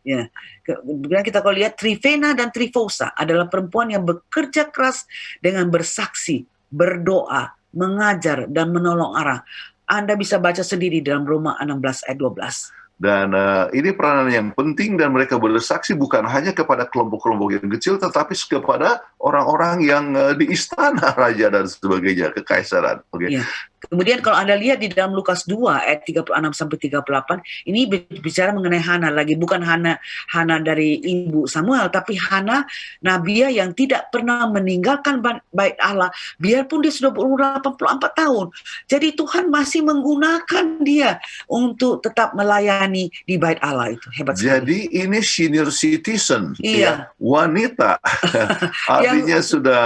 Ya. Kemudian kita kalau lihat Trifena dan Trifosa adalah perempuan yang bekerja keras dengan bersaksi, berdoa, mengajar, dan menolong orang. Anda bisa baca sendiri dalam Roma 16 ayat 12. Dan ini peranan yang penting, dan mereka bersaksi bukan hanya kepada kelompok-kelompok yang kecil, tetapi kepada orang-orang yang di istana raja dan sebagainya, kekaisaran. Okay. Ya. Kemudian kalau Anda lihat di dalam Lukas 2 ayat 36 sampai 38, ini bicara mengenai Hana lagi, bukan Hana dari ibu Samuel, tapi Hana Nabiya yang tidak pernah meninggalkan bait Allah biarpun dia sudah berumur 84 tahun. Jadi Tuhan masih menggunakan dia untuk tetap melayani di bait Allah. Itu hebat sekali. Jadi ini senior citizen, iya. Ya, wanita. Artinya sudah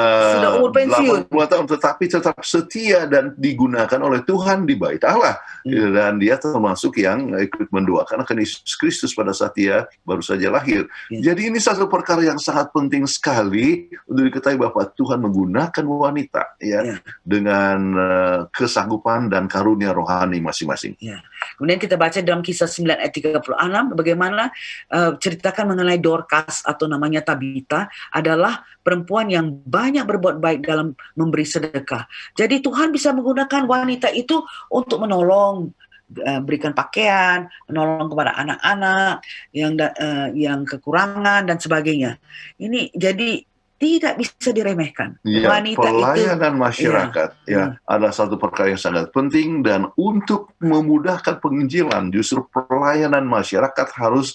umur pensiun, 80 tahun tetapi tetap setia dan digunakan digunakan oleh Tuhan di bait Allah. Dan dia termasuk yang ikut mendoakan akan Yesus Kristus pada saat dia baru saja lahir. Jadi ini satu perkara yang sangat penting sekali untuk diketahui bahwa Tuhan menggunakan wanita dengan kesanggupan dan karunia rohani masing-masing. Kemudian kita baca dalam Kisah 9 ayat 36 bagaimana ceritakan mengenai Dorcas atau namanya Tabita adalah perempuan yang banyak berbuat baik dalam memberi sedekah. Jadi Tuhan bisa menggunakan wanita itu untuk menolong, berikan pakaian, menolong kepada anak-anak yang kekurangan dan sebagainya. Ini jadi tidak bisa diremehkan. Ya, Wanita pelayanan itu, masyarakat adalah satu perkara yang sangat penting, dan untuk memudahkan penginjilan justru pelayanan masyarakat harus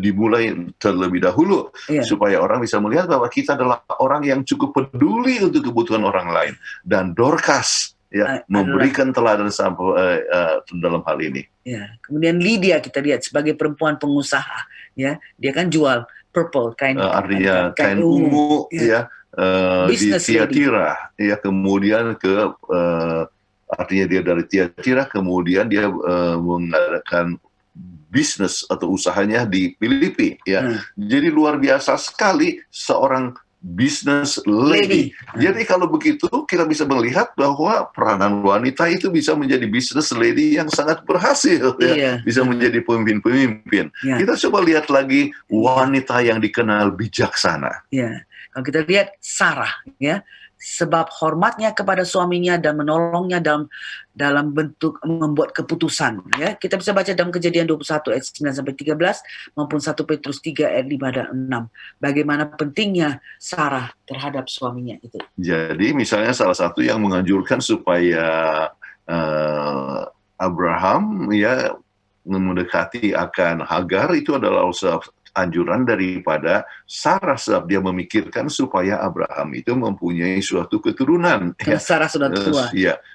dimulai terlebih dahulu supaya orang bisa melihat bahwa kita adalah orang yang cukup peduli untuk kebutuhan orang lain, dan Dorcas memberikan teladan sampai dalam hal ini. Kemudian Lydia kita lihat sebagai perempuan pengusaha, dia kan jual purple kain ungu di Tiatira, kemudian artinya dia dari Tiatira, kemudian dia mengadakan bisnis atau usahanya di Filipi, jadi luar biasa sekali seorang business lady. Jadi kalau begitu kita bisa melihat bahwa peranan wanita itu bisa menjadi business lady yang sangat berhasil, bisa menjadi pemimpin-pemimpin. Kita coba lihat lagi wanita yang dikenal bijaksana. Kalau kita lihat Sarah, sebab hormatnya kepada suaminya dan menolongnya dalam bentuk membuat keputusan. Kita bisa baca dalam Kejadian 21 ayat 9-13 maupun 1 Petrus 3 ayat 5 dan 6. Bagaimana pentingnya Sarah terhadap suaminya itu. Jadi misalnya salah satu yang menganjurkan supaya Abraham mendekati akan Hagar itu adalah anjuran daripada Sarah, sebab dia memikirkan supaya Abraham itu mempunyai suatu keturunan. Sarah sudah tua.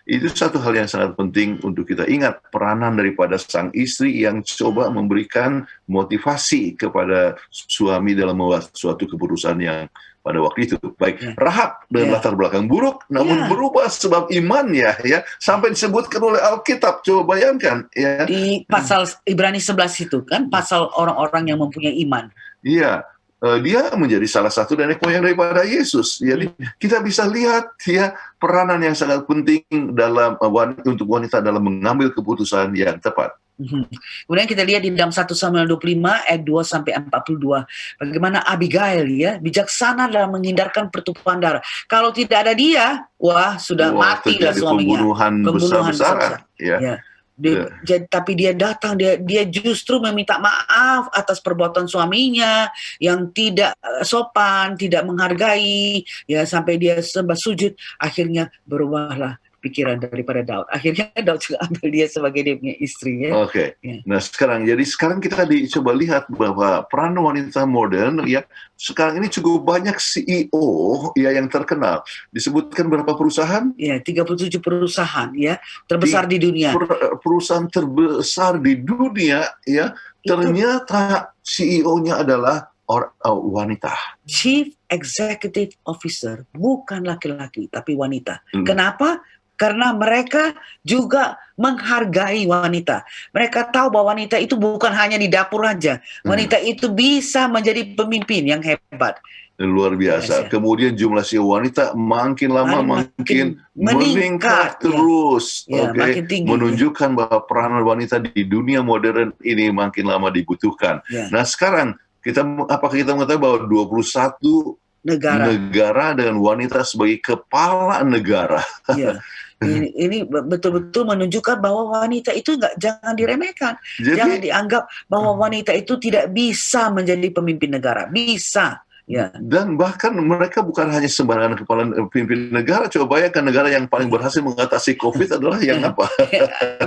Itu satu hal yang sangat penting untuk kita ingat, peranan daripada sang istri yang coba memberikan motivasi kepada suami dalam membuat suatu keputusan yang pada waktu itu. Baik, Rahab dengan latar belakang buruk, namun berubah sebab imannya, sampai disebutkan oleh Alkitab. Coba bayangkan, di pasal Ibrani 11 itu kan, pasal orang-orang yang mempunyai iman. Dia menjadi salah satu nenek moyang daripada Yesus. Jadi kita bisa lihat peranan yang sangat penting untuk wanita dalam mengambil keputusan yang tepat. Kemudian kita lihat di dalam 1 Samuel 25 ayat 2-42 bagaimana Abigail bijaksana dalam menghindarkan pertumpahan darah. Kalau tidak ada dia, sudah mati lah suaminya. Pembunuhan besar-besaran. Tapi dia datang, dia justru meminta maaf atas perbuatan suaminya yang tidak sopan, tidak menghargai, sampai dia sembah sujud. Akhirnya berubahlah pikiran daripada Daud. Akhirnya Daud juga ambil dia sebagai dia punya istri. Nah sekarang kita coba lihat bahwa peran wanita modern sekarang ini cukup banyak CEO yang terkenal. Disebutkan berapa perusahaan? 37 perusahaan terbesar di dunia. Perusahaan terbesar di dunia ternyata CEO-nya adalah wanita. Chief Executive Officer bukan laki-laki tapi wanita. Kenapa? Karena mereka juga menghargai wanita. Mereka tahu bahwa wanita itu bukan hanya di dapur aja. Wanita itu bisa menjadi pemimpin yang hebat. Luar biasa. Kemudian jumlah CEO wanita makin lama makin meningkat terus. Makin tinggi. Menunjukkan bahwa peranan wanita di dunia modern ini makin lama dibutuhkan. Nah sekarang apakah kita mengetahui bahwa 21 negara dengan wanita sebagai kepala negara. Ini betul-betul menunjukkan bahwa wanita itu jangan diremehkan. Jangan dianggap bahwa wanita itu tidak bisa menjadi pemimpin negara. Bisa. Dan bahkan mereka bukan hanya sembarangan kepala pemimpin negara. Coba bayangkan negara yang paling berhasil mengatasi COVID adalah yang apa?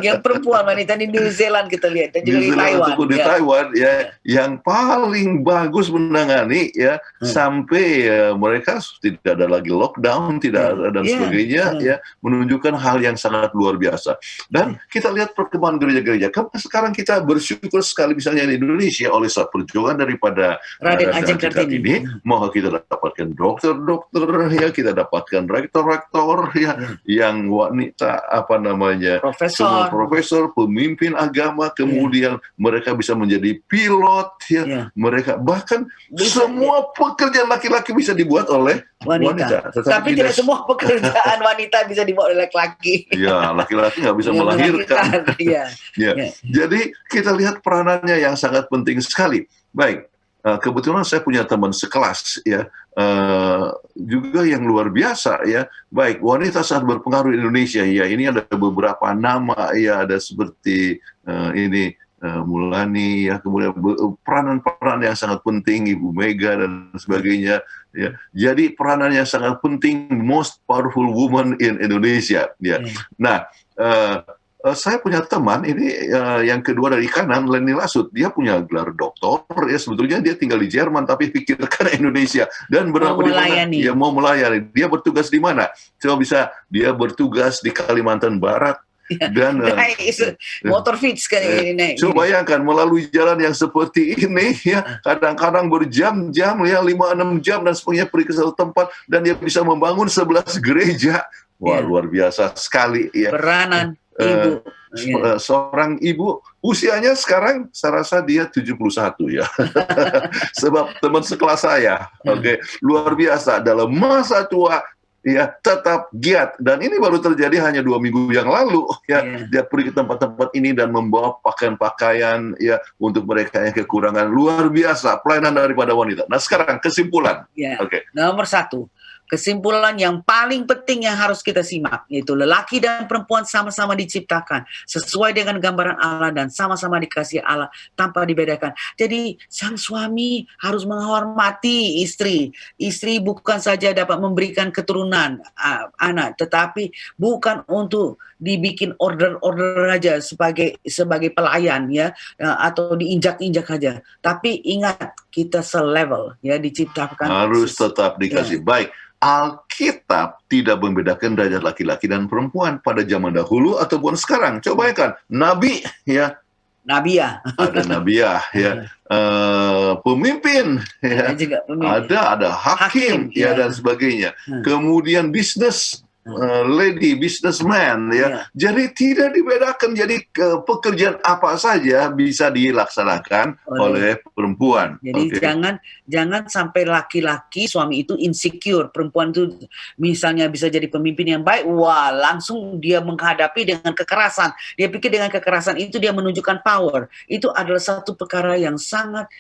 Yang perempuan wanita di New Zealand kita lihat, dan juga di Taiwan. Di Taiwan yang paling bagus menangani sampai mereka tidak ada lagi lockdown, tidak ada dan sebagainya, menunjukkan hal yang sangat luar biasa. Dan kita lihat perkembangan gereja-gereja. Sekarang kita bersyukur sekali misalnya di Indonesia oleh perjuangan daripada Raden Ajeng Kartini. Maka kita dapatkan dokter-dokter, ya, kita dapatkan rektor-rektor, ya, yang wanita, semua Profesor. profesor, pemimpin agama, kemudian mereka bisa menjadi pilot, ya, mereka bahkan Bisa, semua pekerjaan laki-laki bisa dibuat oleh wanita. Tapi tidak semua pekerjaan wanita bisa dibawa oleh laki-laki. Ya, laki-laki nggak bisa Yang melahirkan. Iya. Ya. Ya. Jadi kita lihat peranannya yang sangat penting sekali. Baik, kebetulan saya punya teman sekelas, ya, juga yang luar biasa, ya. Baik, wanita sangat berpengaruh di Indonesia. Ya, ini ada beberapa nama, ya, ada seperti ini Mulani, ya, kemudian peranan-peranan yang sangat penting, Ibu Mega dan sebagainya. Ya, jadi peranan yang sangat penting, most powerful woman in Indonesia. Ya, nah. Saya punya teman ini yang kedua dari kanan, Leni Lasut. Dia punya gelar doktor, ya, sebetulnya dia tinggal di Jerman tapi pikirkan Indonesia dan berapa di mana dia mau melayani. Dia bertugas di mana? Coba bisa dia bertugas di Kalimantan Barat dan motor fix kan ini. Coba bayangkan melalui jalan yang seperti ini, ya, kadang-kadang berjam-jam, ya, 5-6 jam dan sebagainya, pergi ke satu tempat dan dia bisa membangun 11 gereja. Wah, luar biasa sekali, ya. Peranan ibu. Seorang ibu, usianya sekarang saya rasa dia 71, ya. Sebab teman sekelas saya, luar biasa dalam masa tua, ya, tetap giat, dan ini baru terjadi hanya 2 minggu yang lalu, ya. Dia pergi ke tempat-tempat ini dan membawa pakaian-pakaian, ya, untuk mereka yang kekurangan. Luar biasa pelayanan daripada wanita. Nah, sekarang kesimpulan. Nomor 1, kesimpulan yang paling penting yang harus kita simak, yaitu lelaki dan perempuan sama-sama diciptakan sesuai dengan gambaran Allah dan sama-sama dikasihi Allah tanpa dibedakan. Jadi sang suami harus menghormati istri. Istri bukan saja dapat memberikan keturunan anak, tetapi bukan untuk dibikin order-order aja sebagai pelayan, ya, atau diinjak-injak aja. Tapi ingat, kita selevel, ya, diciptakan harus tetap dikasih. Baik, Alkitab tidak membedakan derajat laki-laki dan perempuan pada zaman dahulu ataupun sekarang. Coba bayangkan, nabi, ya, Nabiah, ada Nabiah, ya, pemimpin, ya, ada hakim, ya, dan sebagainya. Kemudian bisnis lady, businessman, ya. Jadi tidak dibedakan. Jadi pekerjaan apa saja bisa dilaksanakan oleh perempuan. Jadi jangan sampai laki-laki, suami itu insecure. Perempuan itu misalnya bisa jadi pemimpin yang baik, wah, langsung dia menghadapi dengan kekerasan. Dia pikir dengan kekerasan itu dia menunjukkan power. Itu adalah satu perkara yang sangat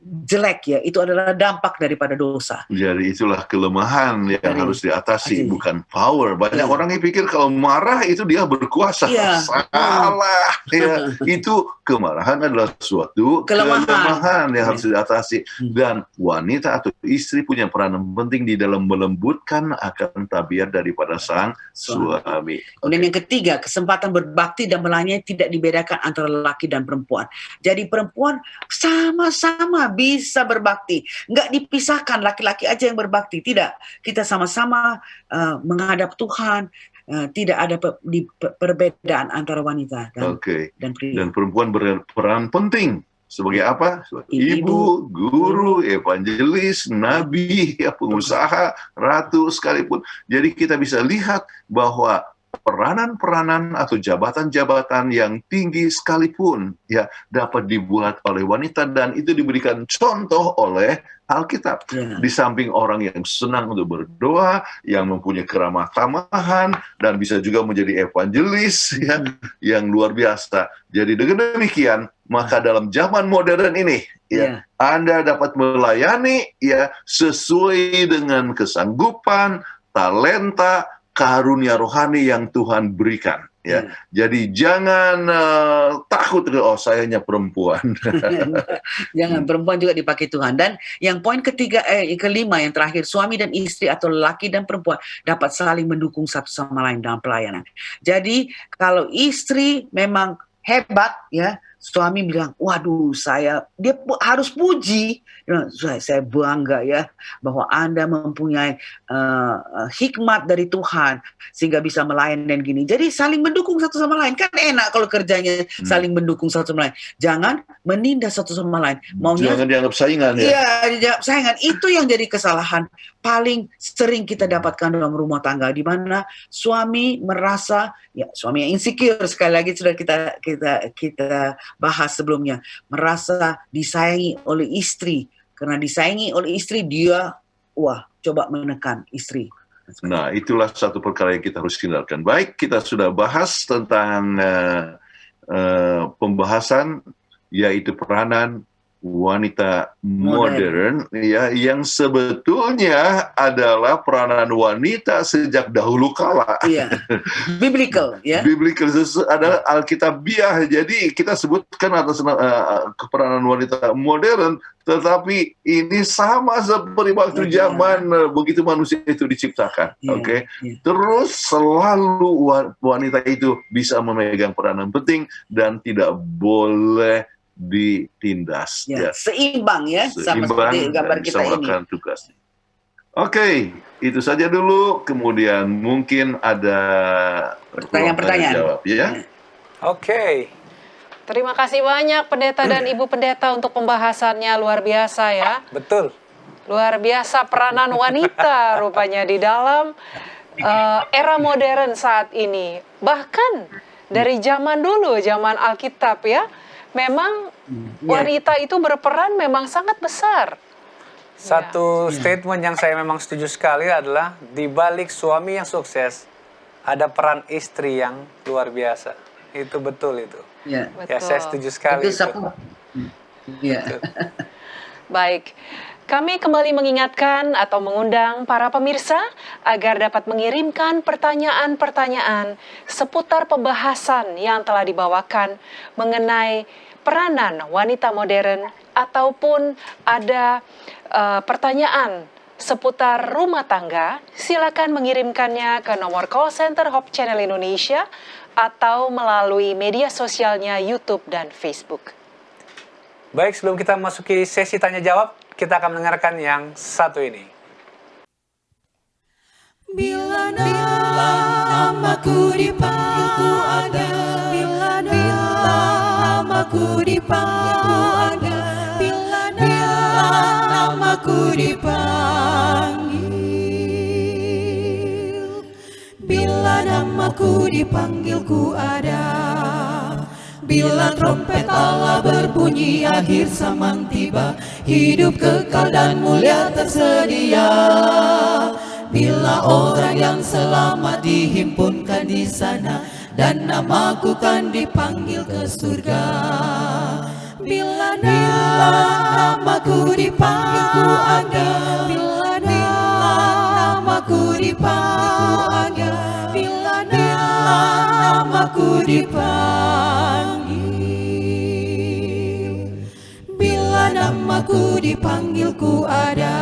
jelek, ya. Itu adalah dampak daripada dosa. Jadi itulah kelemahan yang harus diatasi, bukan power. Banyak orang yang pikir kalau marah itu dia berkuasa. Salah, ya. Itu kemarahan adalah suatu kelemahan yang harus diatasi. Dan wanita atau istri punya peranan penting di dalam melembutkan akan tabiat daripada sang suami. Kemudian yang ketiga, kesempatan berbakti dan melayani tidak dibedakan antara laki dan perempuan. Jadi perempuan sama-sama bisa berbakti, nggak dipisahkan laki-laki aja yang berbakti, tidak. Kita sama-sama menghadap Tuhan, tidak ada perbedaan antara wanita dan pria. Dan perempuan berperan penting sebagai apa? Ibu, guru, evangelis, nabi, ya, pengusaha, ratu sekalipun. Jadi kita bisa lihat bahwa peranan-peranan atau jabatan-jabatan yang tinggi sekalipun, ya, dapat dibuat oleh wanita, dan itu diberikan contoh oleh Alkitab. Di samping orang yang senang untuk berdoa, yang mempunyai keramah tamahan, dan bisa juga menjadi evangelis, ya, yang luar biasa. Jadi dengan demikian, maka dalam zaman modern ini, ya, Anda dapat melayani, ya, sesuai dengan kesanggupan, talenta, karunia rohani yang Tuhan berikan, ya. Jadi jangan takut, oh saya hanya perempuan. Jangan, perempuan juga dipakai Tuhan. Dan yang poin kelima yang terakhir, suami dan istri atau laki dan perempuan dapat saling mendukung satu sama lain dalam pelayanan. Jadi kalau istri memang hebat, ya, suami bilang, waduh harus puji. Saya bangga ya bahwa Anda mempunyai hikmat dari Tuhan sehingga bisa melayani gini. Jadi saling mendukung satu sama lain. Kan enak kalau kerjanya saling mendukung satu sama lain. Jangan menindas satu sama lain. Jangan dianggap saingan ya. Iya, dianggap saingan. Itu yang jadi kesalahan paling sering kita dapatkan dalam rumah tangga, di mana suami merasa, ya suami yang insecure, sekali lagi sudah kita bahas sebelumnya, merasa disayangi oleh istri. Karena disayangi oleh istri, dia coba menekan istri. Nah, itulah satu perkara yang kita harus hindarkan. Baik, kita sudah bahas tentang pembahasan yaitu peranan wanita modern ya, yang sebetulnya adalah peranan wanita sejak dahulu kala. Iya. Biblical ya. Biblical adalah alkitabiah. Jadi kita sebutkan atas peranan wanita modern, tetapi ini sama seperti waktu zaman begitu manusia itu diciptakan. Oke. Terus selalu wanita itu bisa memegang peranan penting dan tidak boleh ditindas. Seimbang ya, sama seperti gambar kita ini. Tugasnya. Oke, itu saja dulu. Kemudian mungkin ada pertanyaan-pertanyaan. Jawab, ya. Oke. Terima kasih banyak Pendeta dan Ibu Pendeta untuk pembahasannya, luar biasa ya. Betul. Luar biasa peranan wanita rupanya di dalam era modern saat ini. Bahkan dari zaman dulu, zaman Alkitab ya. Memang wanita itu berperan memang sangat besar. Satu statement yang saya memang setuju sekali adalah di balik suami yang sukses ada peran istri yang luar biasa. Itu betul itu. Ya, ya saya setuju sekali. Baik. Kami kembali mengingatkan atau mengundang para pemirsa agar dapat mengirimkan pertanyaan-pertanyaan seputar pembahasan yang telah dibawakan mengenai peranan wanita modern, ataupun ada pertanyaan seputar rumah tangga, silakan mengirimkannya ke nomor call center Hope Channel Indonesia atau melalui media sosialnya YouTube dan Facebook. Baik, sebelum kita masuki sesi tanya jawab, kita akan mendengarkan yang satu ini. Bila namaku dipanggil ku ada, bila namaku dipanggil ku ada, bila namaku dipanggil, bila namaku dipanggil ku ada. Bila trompet Allah berbunyi, akhir zaman tiba, hidup kekal dan mulia tersedia. Bila orang yang selamat dihimpunkan di sana, dan namaku kan dipanggil ke surga. Bila namaku dipanggil ku ada, bila namaku dipanggil ku ada, bila namaku dipanggil, bila namaku dipanggil ku ada.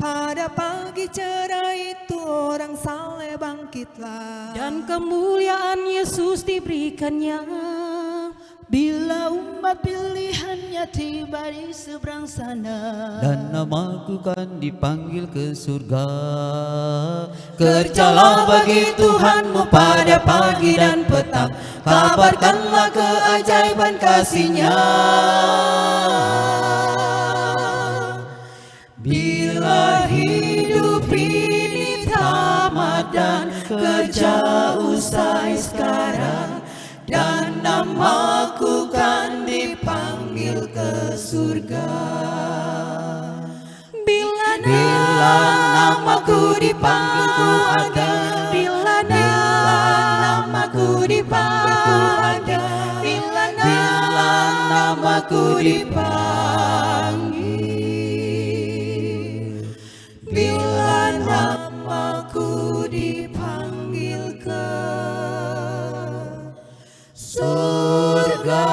Pada pagi cerah itu orang saleh bangkitlah, dan kemuliaan Yesus diberikannya. Bila umat pilihannya tiba di seberang sana, dan namaku kan dipanggil ke surga. Kerjalah bagi Tuhanmu pada pagi dan petang, kabarkanlah keajaiban kasih-Nya. Bila hidup ini tamat dan kerja usai sekarang, dan namaku kan dipanggil ke surga. Bila namaku dipanggil ku ada, bila namaku dipanggil ku ada, bila namaku dipanggil, bila namaku dipanggil ke surga.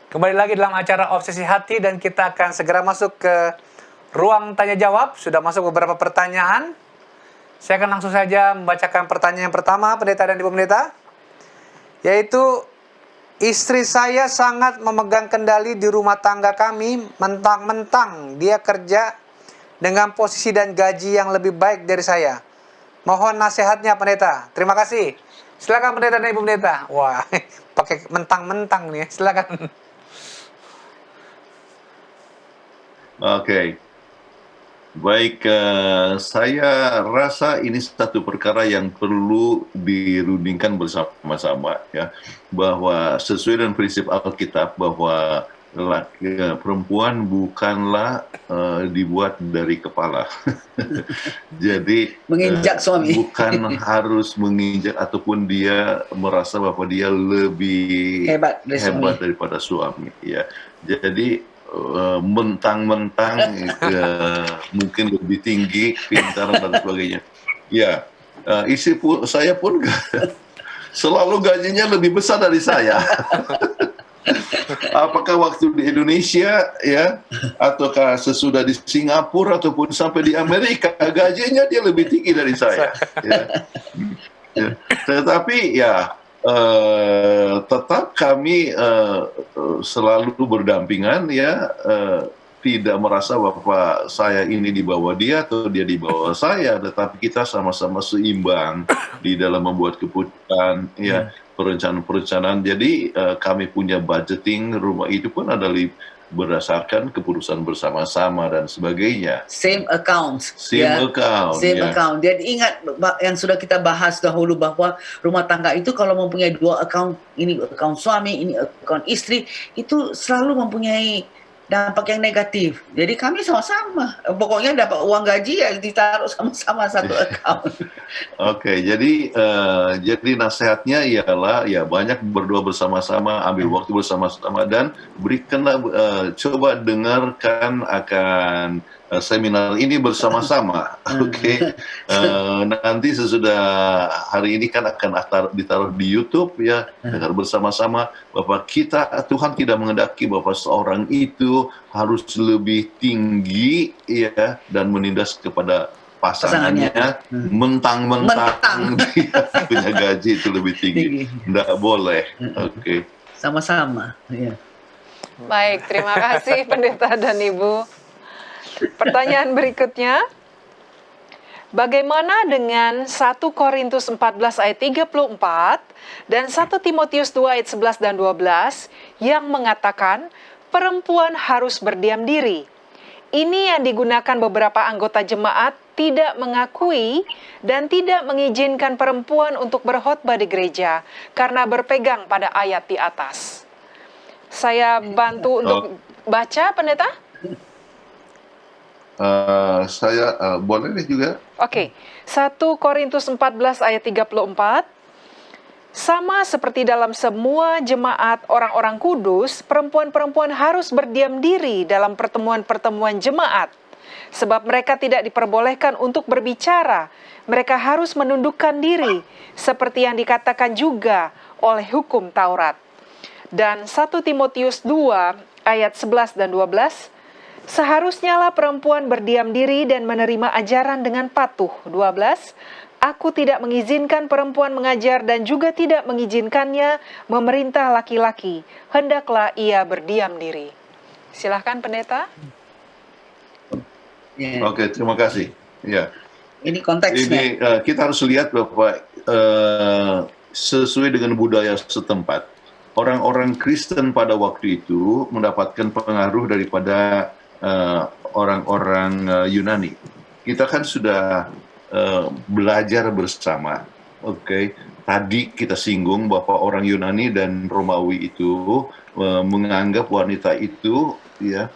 Kembali lagi dalam acara Obsesi Hati dan kita akan segera masuk ke ruang tanya jawab. Sudah masuk beberapa pertanyaan. Saya akan langsung saja membacakan pertanyaan yang pertama, pendeta dan ibu pendeta, yaitu istri saya sangat memegang kendali di rumah tangga kami, mentang-mentang dia kerja dengan posisi dan gaji yang lebih baik dari saya. Mohon nasihatnya pendeta. Terima kasih. Silakan pendeta dan ibu pendeta. Wah, pakai mentang-mentang nih. Silakan. Oke. Baik, saya rasa ini satu perkara yang perlu dirundingkan bersama-sama, ya, bahwa sesuai dengan prinsip Alkitab bahwa perempuan bukanlah dibuat dari kepala. Jadi Menginjak suami. bukan harus menginjak ataupun dia merasa bahwa dia lebih Hebat dari suami. daripada suami. Ya, jadi mentang-mentang mungkin lebih tinggi, pintar dan sebagainya. Ya, saya pun selalu gajinya lebih besar dari saya. Apakah waktu di Indonesia, ya, ataukah sesudah di Singapura ataupun sampai di Amerika, gajinya dia lebih tinggi dari saya. Ya. Ya. Tetapi ya, tetap kami selalu berdampingan, ya, tidak merasa bahwa saya ini di bawah dia atau dia di bawah saya, tetapi kita sama-sama seimbang di dalam membuat keputusan, ya, perencanaan-perencanaan. Jadi kami punya budgeting rumah itu pun adalah berdasarkan keputusan bersama-sama dan sebagainya. Same account. Same account. Same ya. account. Jadi ingat yang sudah kita bahas dahulu bahwa rumah tangga itu kalau mempunyai dua account, ini account suami, ini account istri, itu selalu mempunyai dampak yang negatif. Jadi kami sama-sama, pokoknya dapat uang gaji ya ditaruh sama-sama satu account. Oke, jadi nasihatnya ialah ya banyak berdoa bersama-sama, ambil waktu bersama-sama dan berikanlah coba dengarkan akan seminar ini bersama-sama. Oke. Nanti sesudah hari ini kan akan ditaruh di YouTube, ya, dengar bersama-sama bahwa Tuhan tidak menghendaki bahwa seorang itu harus lebih tinggi, ya, dan menindas kepada pasangannya mentang-mentang dia punya gaji itu lebih tinggi. Tidak boleh. Oke. Sama-sama. Ya. Baik, terima kasih pendeta dan ibu. Pertanyaan berikutnya, bagaimana dengan 1 Korintus 14 ayat 34 dan 1 Timotius 2 ayat 11 dan 12 yang mengatakan perempuan harus berdiam diri? Ini yang digunakan beberapa anggota jemaat tidak mengakui dan tidak mengizinkan perempuan untuk berkhotbah di gereja karena berpegang pada ayat di atas. Saya bantu untuk baca, pendeta? Saya boleh juga. Oke, 1 Korintus 14 ayat 34. Sama seperti dalam semua jemaat orang-orang kudus, perempuan-perempuan harus berdiam diri dalam pertemuan-pertemuan jemaat. Sebab mereka tidak diperbolehkan untuk berbicara. Mereka harus menundukkan diri, seperti yang dikatakan juga oleh hukum Taurat. Dan 1 Timotius 2 ayat 11 dan 12, seharusnya lah perempuan berdiam diri dan menerima ajaran dengan patuh. 12, aku tidak mengizinkan perempuan mengajar dan juga tidak mengizinkannya memerintah laki-laki. Hendaklah ia berdiam diri. Silahkan pendeta. Ya. Oke, terima kasih. Ya. Ini konteksnya. Ini kita harus lihat bahwa sesuai dengan budaya setempat, orang-orang Kristen pada waktu itu mendapatkan pengaruh daripada orang-orang Yunani. Kita kan sudah belajar bersama. Oke. Tadi kita singgung bahwa orang Yunani dan Romawi itu menganggap wanita itu, ya,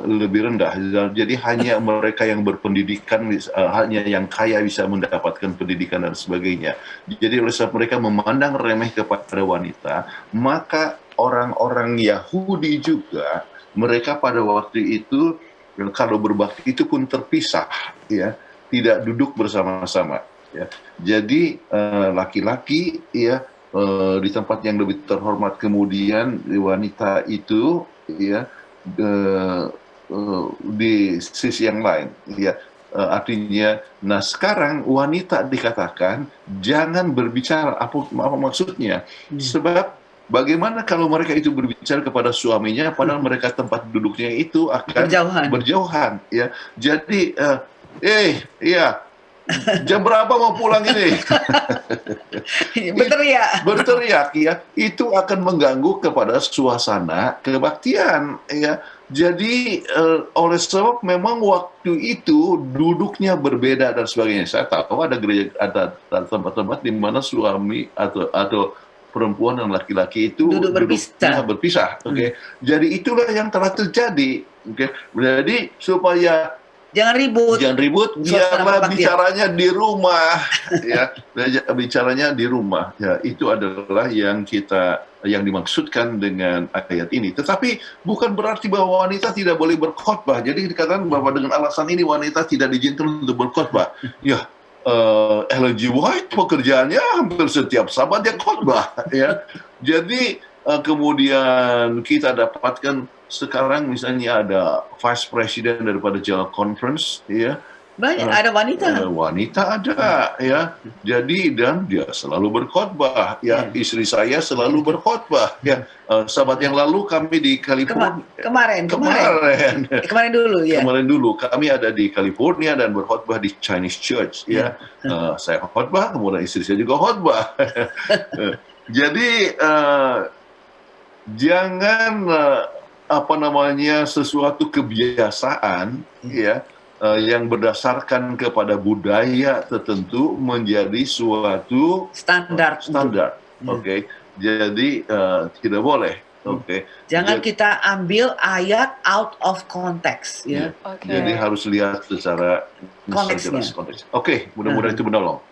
lebih rendah. Jadi hanya mereka yang berpendidikan, hanya yang kaya bisa mendapatkan pendidikan dan sebagainya. Jadi oleh sebab mereka memandang remeh kepada wanita, maka orang-orang Yahudi juga, mereka pada waktu itu kalau berbakti itu pun terpisah, ya, tidak duduk bersama-sama, ya. Jadi laki-laki, ya, di tempat yang lebih terhormat, kemudian wanita itu ya di sisi yang lain, ya. Artinya, nah sekarang wanita dikatakan jangan berbicara, apa maksudnya? Sebab bagaimana kalau mereka itu berbicara kepada suaminya, padahal mereka tempat duduknya itu akan berjauhan, ya. Jadi, iya, jam berapa mau pulang ini? Berteriak, ya. Itu akan mengganggu kepada suasana kebaktian, ya. Jadi oleh sebab memang waktu itu duduknya berbeda dan sebagainya. Saya tahu ada gereja, ada tempat-tempat di mana suami atau perempuan dan laki-laki itu duduknya berpisah. Oke. Jadi itulah yang telah terjadi. Oke. Jadi supaya jangan ribut, biarlah bicaranya di rumah, ya, bicaranya di rumah, ya, itu adalah yang dimaksudkan dengan ayat ini. Tetapi bukan berarti bahwa wanita tidak boleh berkhotbah. Jadi dikatakan bahwa dengan alasan ini wanita tidak diizinkan untuk berkhotbah. Ya, Ellen G. White pekerjaannya hampir setiap Sabat dia khotbah, ya. Jadi kemudian kita dapatkan sekarang misalnya ada vice president daripada General Conference, ya. Banyak ada wanita. Wanita ada, ya. Jadi dan dia selalu berkhotbah, ya. Istri saya selalu berkhotbah, ya. Sabat yang lalu kami di California. Kemarin dulu kami ada di California dan berkhotbah di Chinese Church, ya. Saya khotbah, kemudian istri saya juga khotbah. Jadi jangan sesuatu kebiasaan, ya, yang berdasarkan kepada budaya tertentu menjadi suatu standar. Oke. Jadi tidak boleh. Oke. Jangan kita ambil ayat out of context, ya. Jadi harus lihat secara konteks. Oke, mudah-mudahan itu menolong.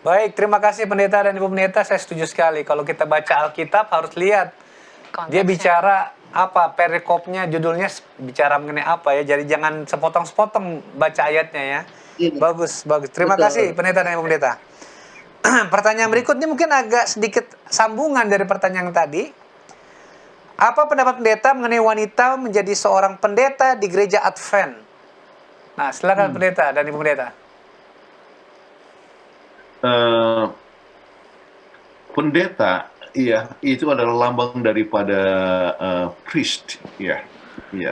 Baik, terima kasih Pendeta dan Ibu Pendeta. Saya setuju sekali. Kalau kita baca Alkitab harus lihat dia bicara apa, perikopnya, judulnya bicara mengenai apa, ya. Jadi jangan sepotong-sepotong baca ayatnya, ya. Bagus. Terima kasih Pendeta dan Ibu Pendeta. Pertanyaan berikutnya mungkin agak sedikit sambungan dari pertanyaan yang tadi. Apa pendapat Pendeta mengenai wanita menjadi seorang pendeta di gereja Advent? Nah, silakan Pendeta dan Ibu Pendeta. Pendeta, iya, itu adalah lambang daripada priest, ya,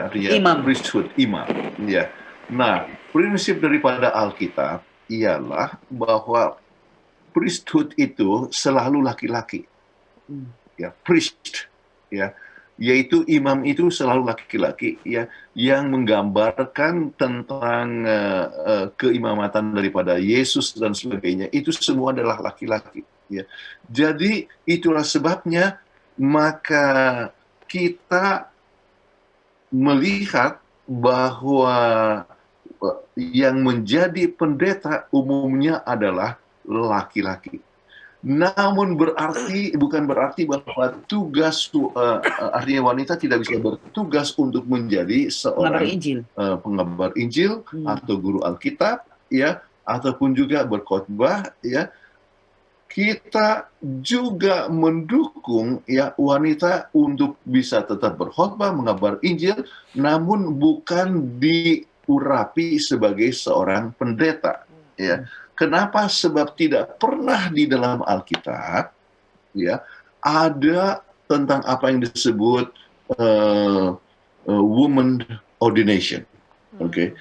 artinya imam. Priesthood, imam, ya. Nah, prinsip daripada Alkitab ialah bahwa priesthood itu selalu laki-laki, ya, priest, ya, yaitu imam itu selalu laki-laki, ya, yang menggambarkan tentang keimamatan daripada Yesus dan sebagainya. Itu semua adalah laki-laki. Ya. Jadi itulah sebabnya maka kita melihat bahwa yang menjadi pendeta umumnya adalah laki-laki. Namun bukan berarti bahwa tugas artinya wanita tidak bisa bertugas untuk menjadi seorang pengabar Injil atau guru Alkitab, ya, ataupun juga berkhotbah, ya. Kita juga mendukung, ya, wanita untuk bisa tetap berkhotbah, mengabar Injil, namun bukan diurapi sebagai seorang pendeta, ya. Kenapa? Sebab tidak pernah di dalam Alkitab, ya, ada tentang apa yang disebut woman ordination. Oke.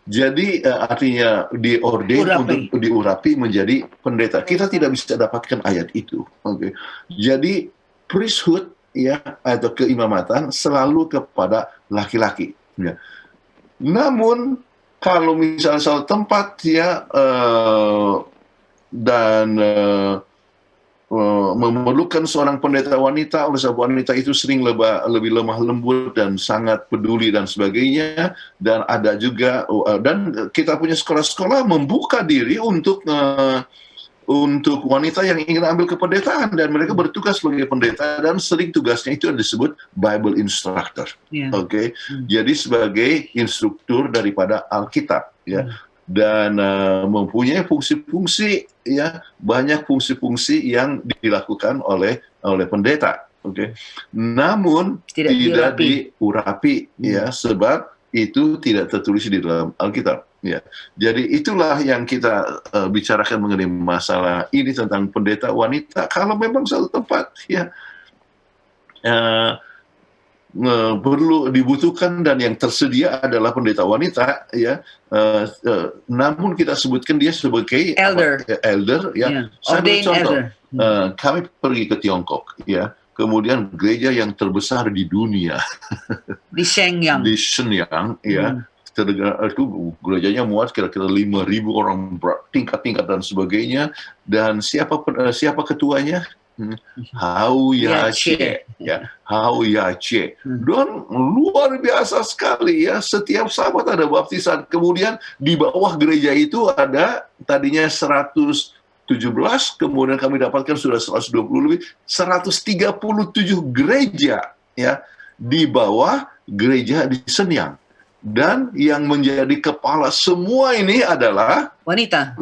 Jadi artinya diordain untuk diurapi menjadi pendeta. Kita tidak bisa dapatkan ayat itu. Oke. Jadi priesthood, ya, atau keimamatan selalu kepada laki-laki, ya. Namun kalau misalnya soal tempat, ya, dan memerlukan seorang pendeta wanita, oleh sebab wanita itu sering lebih lemah lembut dan sangat peduli dan sebagainya, dan ada juga dan kita punya sekolah-sekolah membuka diri untuk wanita yang ingin ambil kependetaan, dan mereka bertugas sebagai pendeta, dan sering tugasnya itu disebut Bible instructor. Oke. Jadi sebagai instruktur daripada Alkitab, ya. dan mempunyai fungsi-fungsi, ya, banyak fungsi-fungsi yang dilakukan oleh pendeta. Oke. Namun tidak diurapi, ya, sebab itu tidak tertulis di dalam Alkitab. Ya, jadi itulah yang kita bicarakan mengenai masalah ini tentang pendeta wanita. Kalau memang satu tempat, ya, perlu dibutuhkan dan yang tersedia adalah pendeta wanita, ya, namun kita sebutkan dia sebagai elder, ya. Saya beri contoh, kami pergi ke Tiongkok, ya, kemudian gereja yang terbesar di dunia Di Shenyang, ya. Itu gerejanya muat kira-kira 5.000 orang, tingkat-tingkat dan sebagainya. Dan siapa ketuanya? Hao Yache, ya, Hao Yache. Dan luar biasa sekali, ya. Setiap Sabat ada baptisan. Kemudian di bawah gereja itu ada tadinya 117, kemudian kami dapatkan sudah 120 lebih, 137 gereja, ya, di bawah gereja di Shenyang. Dan yang menjadi kepala semua ini adalah wanita.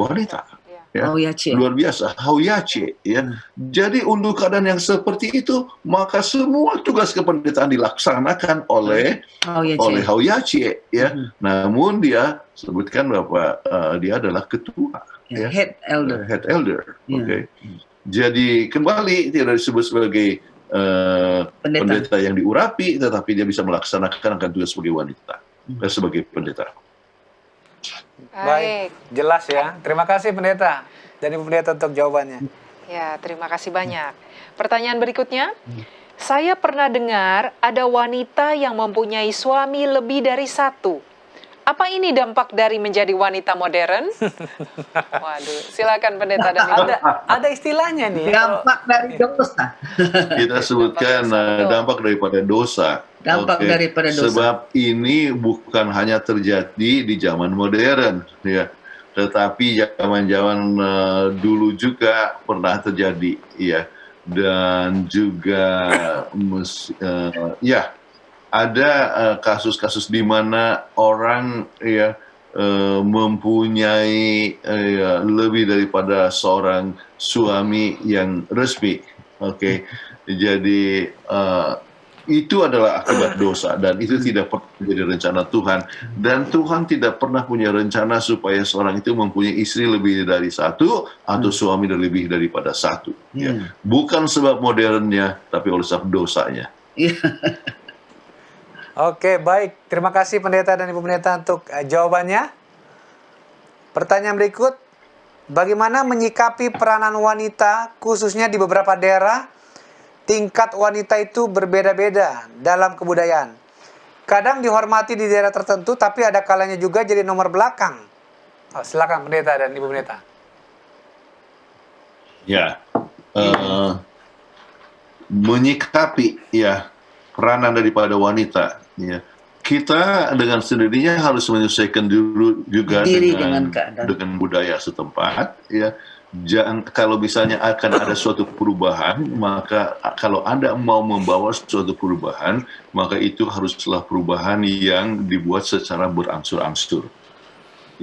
Ya. Luar biasa, Hao Yache, ya. Jadi untuk keadaan yang seperti itu, maka semua tugas kependetaan dilaksanakan oleh Hao Yache, ya. Namun dia sebutkan bahwa dia adalah ketua, ya. Head elder. Oke. Jadi kembali tidak disebut sebagai pendeta yang diurapi, tetapi dia bisa melaksanakan akan tugas sebagai wanita, sebagai pendeta. Baik, jelas ya. Terima kasih pendeta dan Ibu Pendeta untuk jawabannya. Ya, terima kasih banyak. Pertanyaan berikutnya, saya pernah dengar ada wanita yang mempunyai suami lebih dari satu. Apa ini dampak dari menjadi wanita modern? Waduh, silakan pendeta dan Ibu. Ada istilahnya nih. Dampak dari dosa. Kita sebutkan dampak daripada dosa. Daripada dosa. Sebab ini bukan hanya terjadi di zaman modern, ya, tetapi zaman-zaman dulu juga pernah terjadi, ya. Dan juga ya, ada kasus-kasus di mana orang, ya, mempunyai lebih daripada seorang suami yang resmi. Oke. Jadi itu adalah akibat dosa, dan itu tidak pernah menjadi rencana Tuhan. Dan Tuhan tidak pernah punya rencana supaya seorang itu mempunyai istri lebih dari satu atau suami lebih daripada satu. Ya. Bukan sebab modernnya, tapi oleh sebab dosanya. Oke, baik. Terima kasih pendeta dan Ibu Pendeta untuk jawabannya. Pertanyaan berikut, bagaimana menyikapi peranan wanita khususnya di beberapa daerah? Tingkat wanita itu berbeda-beda dalam kebudayaan. Kadang dihormati di daerah tertentu, tapi ada kalanya juga jadi nomor belakang. Silakan pendeta dan Ibu Pendeta. Ya, menyikapi, ya, peranan daripada wanita, ya. Kita dengan sendirinya harus menyesuaikan dulu juga dengan budaya setempat, ya. Kalau misalnya akan ada suatu perubahan, maka kalau Anda mau membawa suatu perubahan, maka itu haruslah perubahan yang dibuat secara berangsur-angsur.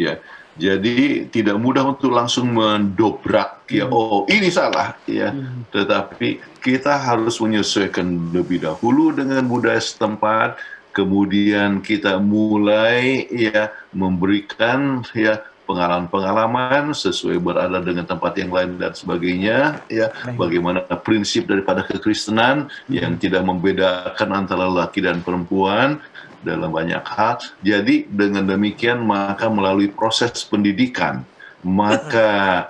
Ya, jadi tidak mudah untuk langsung mendobrak, ya, oh ini salah, ya. Tetapi kita harus menyesuaikan lebih dahulu dengan budaya setempat, kemudian kita mulai, ya, memberikan, ya, pengalaman-pengalaman sesuai berada dengan tempat yang lain dan sebagainya, ya. Bagaimana prinsip daripada kekristenan yang tidak membedakan antara laki dan perempuan dalam banyak hal. Jadi dengan demikian maka melalui proses pendidikan maka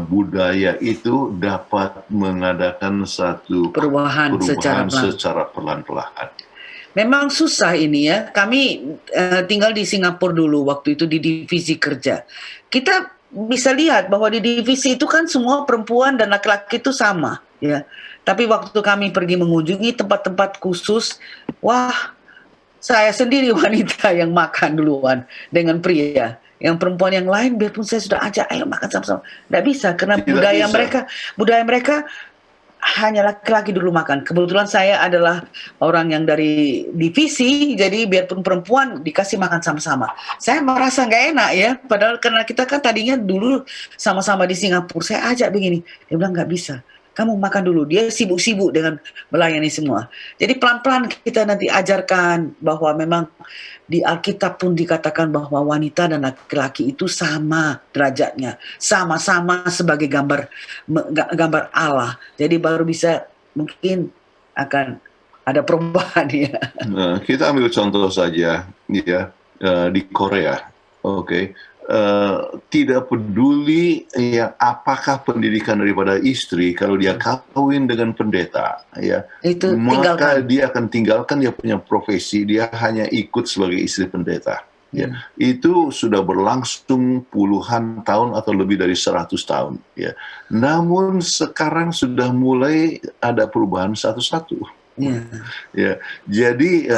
budaya itu dapat mengadakan satu perubahan secara perlahan-lahan. Memang susah ini, ya. Kami tinggal di Singapura dulu waktu itu di divisi kerja. Kita bisa lihat bahwa di divisi itu kan semua perempuan dan laki-laki itu sama, ya. Tapi waktu kami pergi mengunjungi tempat-tempat khusus, wah, saya sendiri wanita yang makan duluan dengan pria. Yang perempuan yang lain biarpun saya sudah ajak, ayo makan sama-sama, tidak bisa karena budaya mereka hanya laki-laki dulu makan. Kebetulan saya adalah orang yang dari divisi, jadi biarpun perempuan dikasih makan sama-sama. Saya merasa nggak enak ya, padahal karena kita kan tadinya dulu sama-sama di Singapura. Saya ajak begini, dia bilang nggak bisa. Kamu makan dulu. Dia sibuk-sibuk dengan melayani semua. Jadi pelan-pelan kita nanti ajarkan bahwa memang di Alkitab pun dikatakan bahwa wanita dan laki-laki itu sama derajatnya, sama-sama sebagai gambar Allah. Jadi baru bisa mungkin akan ada perubahan ya. Nah, kita ambil contoh saja ya di Korea, oke. Tidak peduli ya apakah pendidikan daripada istri, kalau dia kawin dengan pendeta ya, Itu maka tinggalkan. dia akan tinggalkan dia punya profesi, dia hanya ikut sebagai istri pendeta. Ya, itu sudah berlangsung puluhan tahun atau lebih dari 100 tahun. Ya, namun sekarang sudah mulai ada perubahan satu-satu. Ya. Ya, jadi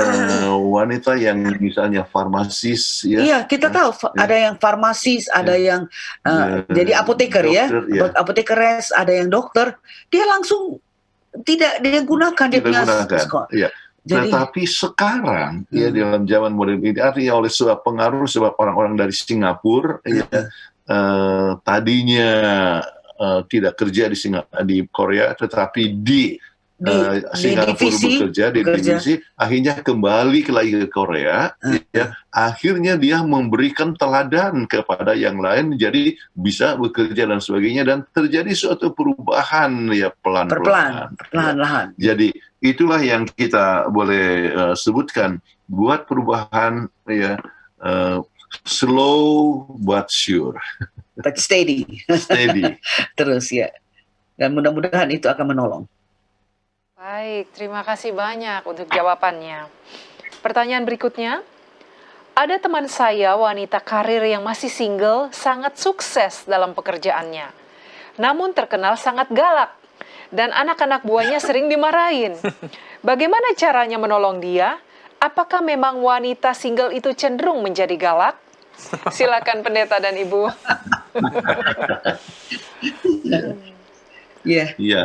wanita yang misalnya farmasis, ya, Iya, kita tahu ada yang farmasis, ada yang jadi apoteker ya, dokter, ya. apotekeres, ada yang dokter. Dia langsung tidak dia gunakan dia Kita punya gunakan. sekolah. Ya. Jadi Tetapi sekarang ya dalam zaman modern ini artinya oleh sebab orang-orang dari Singapura ya, tadinya tidak kerja di Korea, tetapi di Singapura bekerja di divisi, akhirnya kembali lagi ke Korea, ya, akhirnya dia memberikan teladan kepada yang lain, jadi bisa bekerja dan sebagainya, dan terjadi suatu perubahan ya pelan-pelan. perlahan-lahan. Jadi itulah yang kita boleh sebutkan, buat perubahan ya slow but sure, But steady. steady. Terus ya. Dan mudah-mudahan itu akan menolong. Baik, terima kasih banyak untuk jawabannya. Pertanyaan berikutnya, ada teman saya wanita karir yang masih single sangat sukses dalam pekerjaannya. Namun terkenal sangat galak dan anak-anak buahnya sering dimarahin. Bagaimana caranya menolong dia? Apakah memang wanita single itu cenderung menjadi galak? Silakan pendeta dan ibu. Iya. Iya,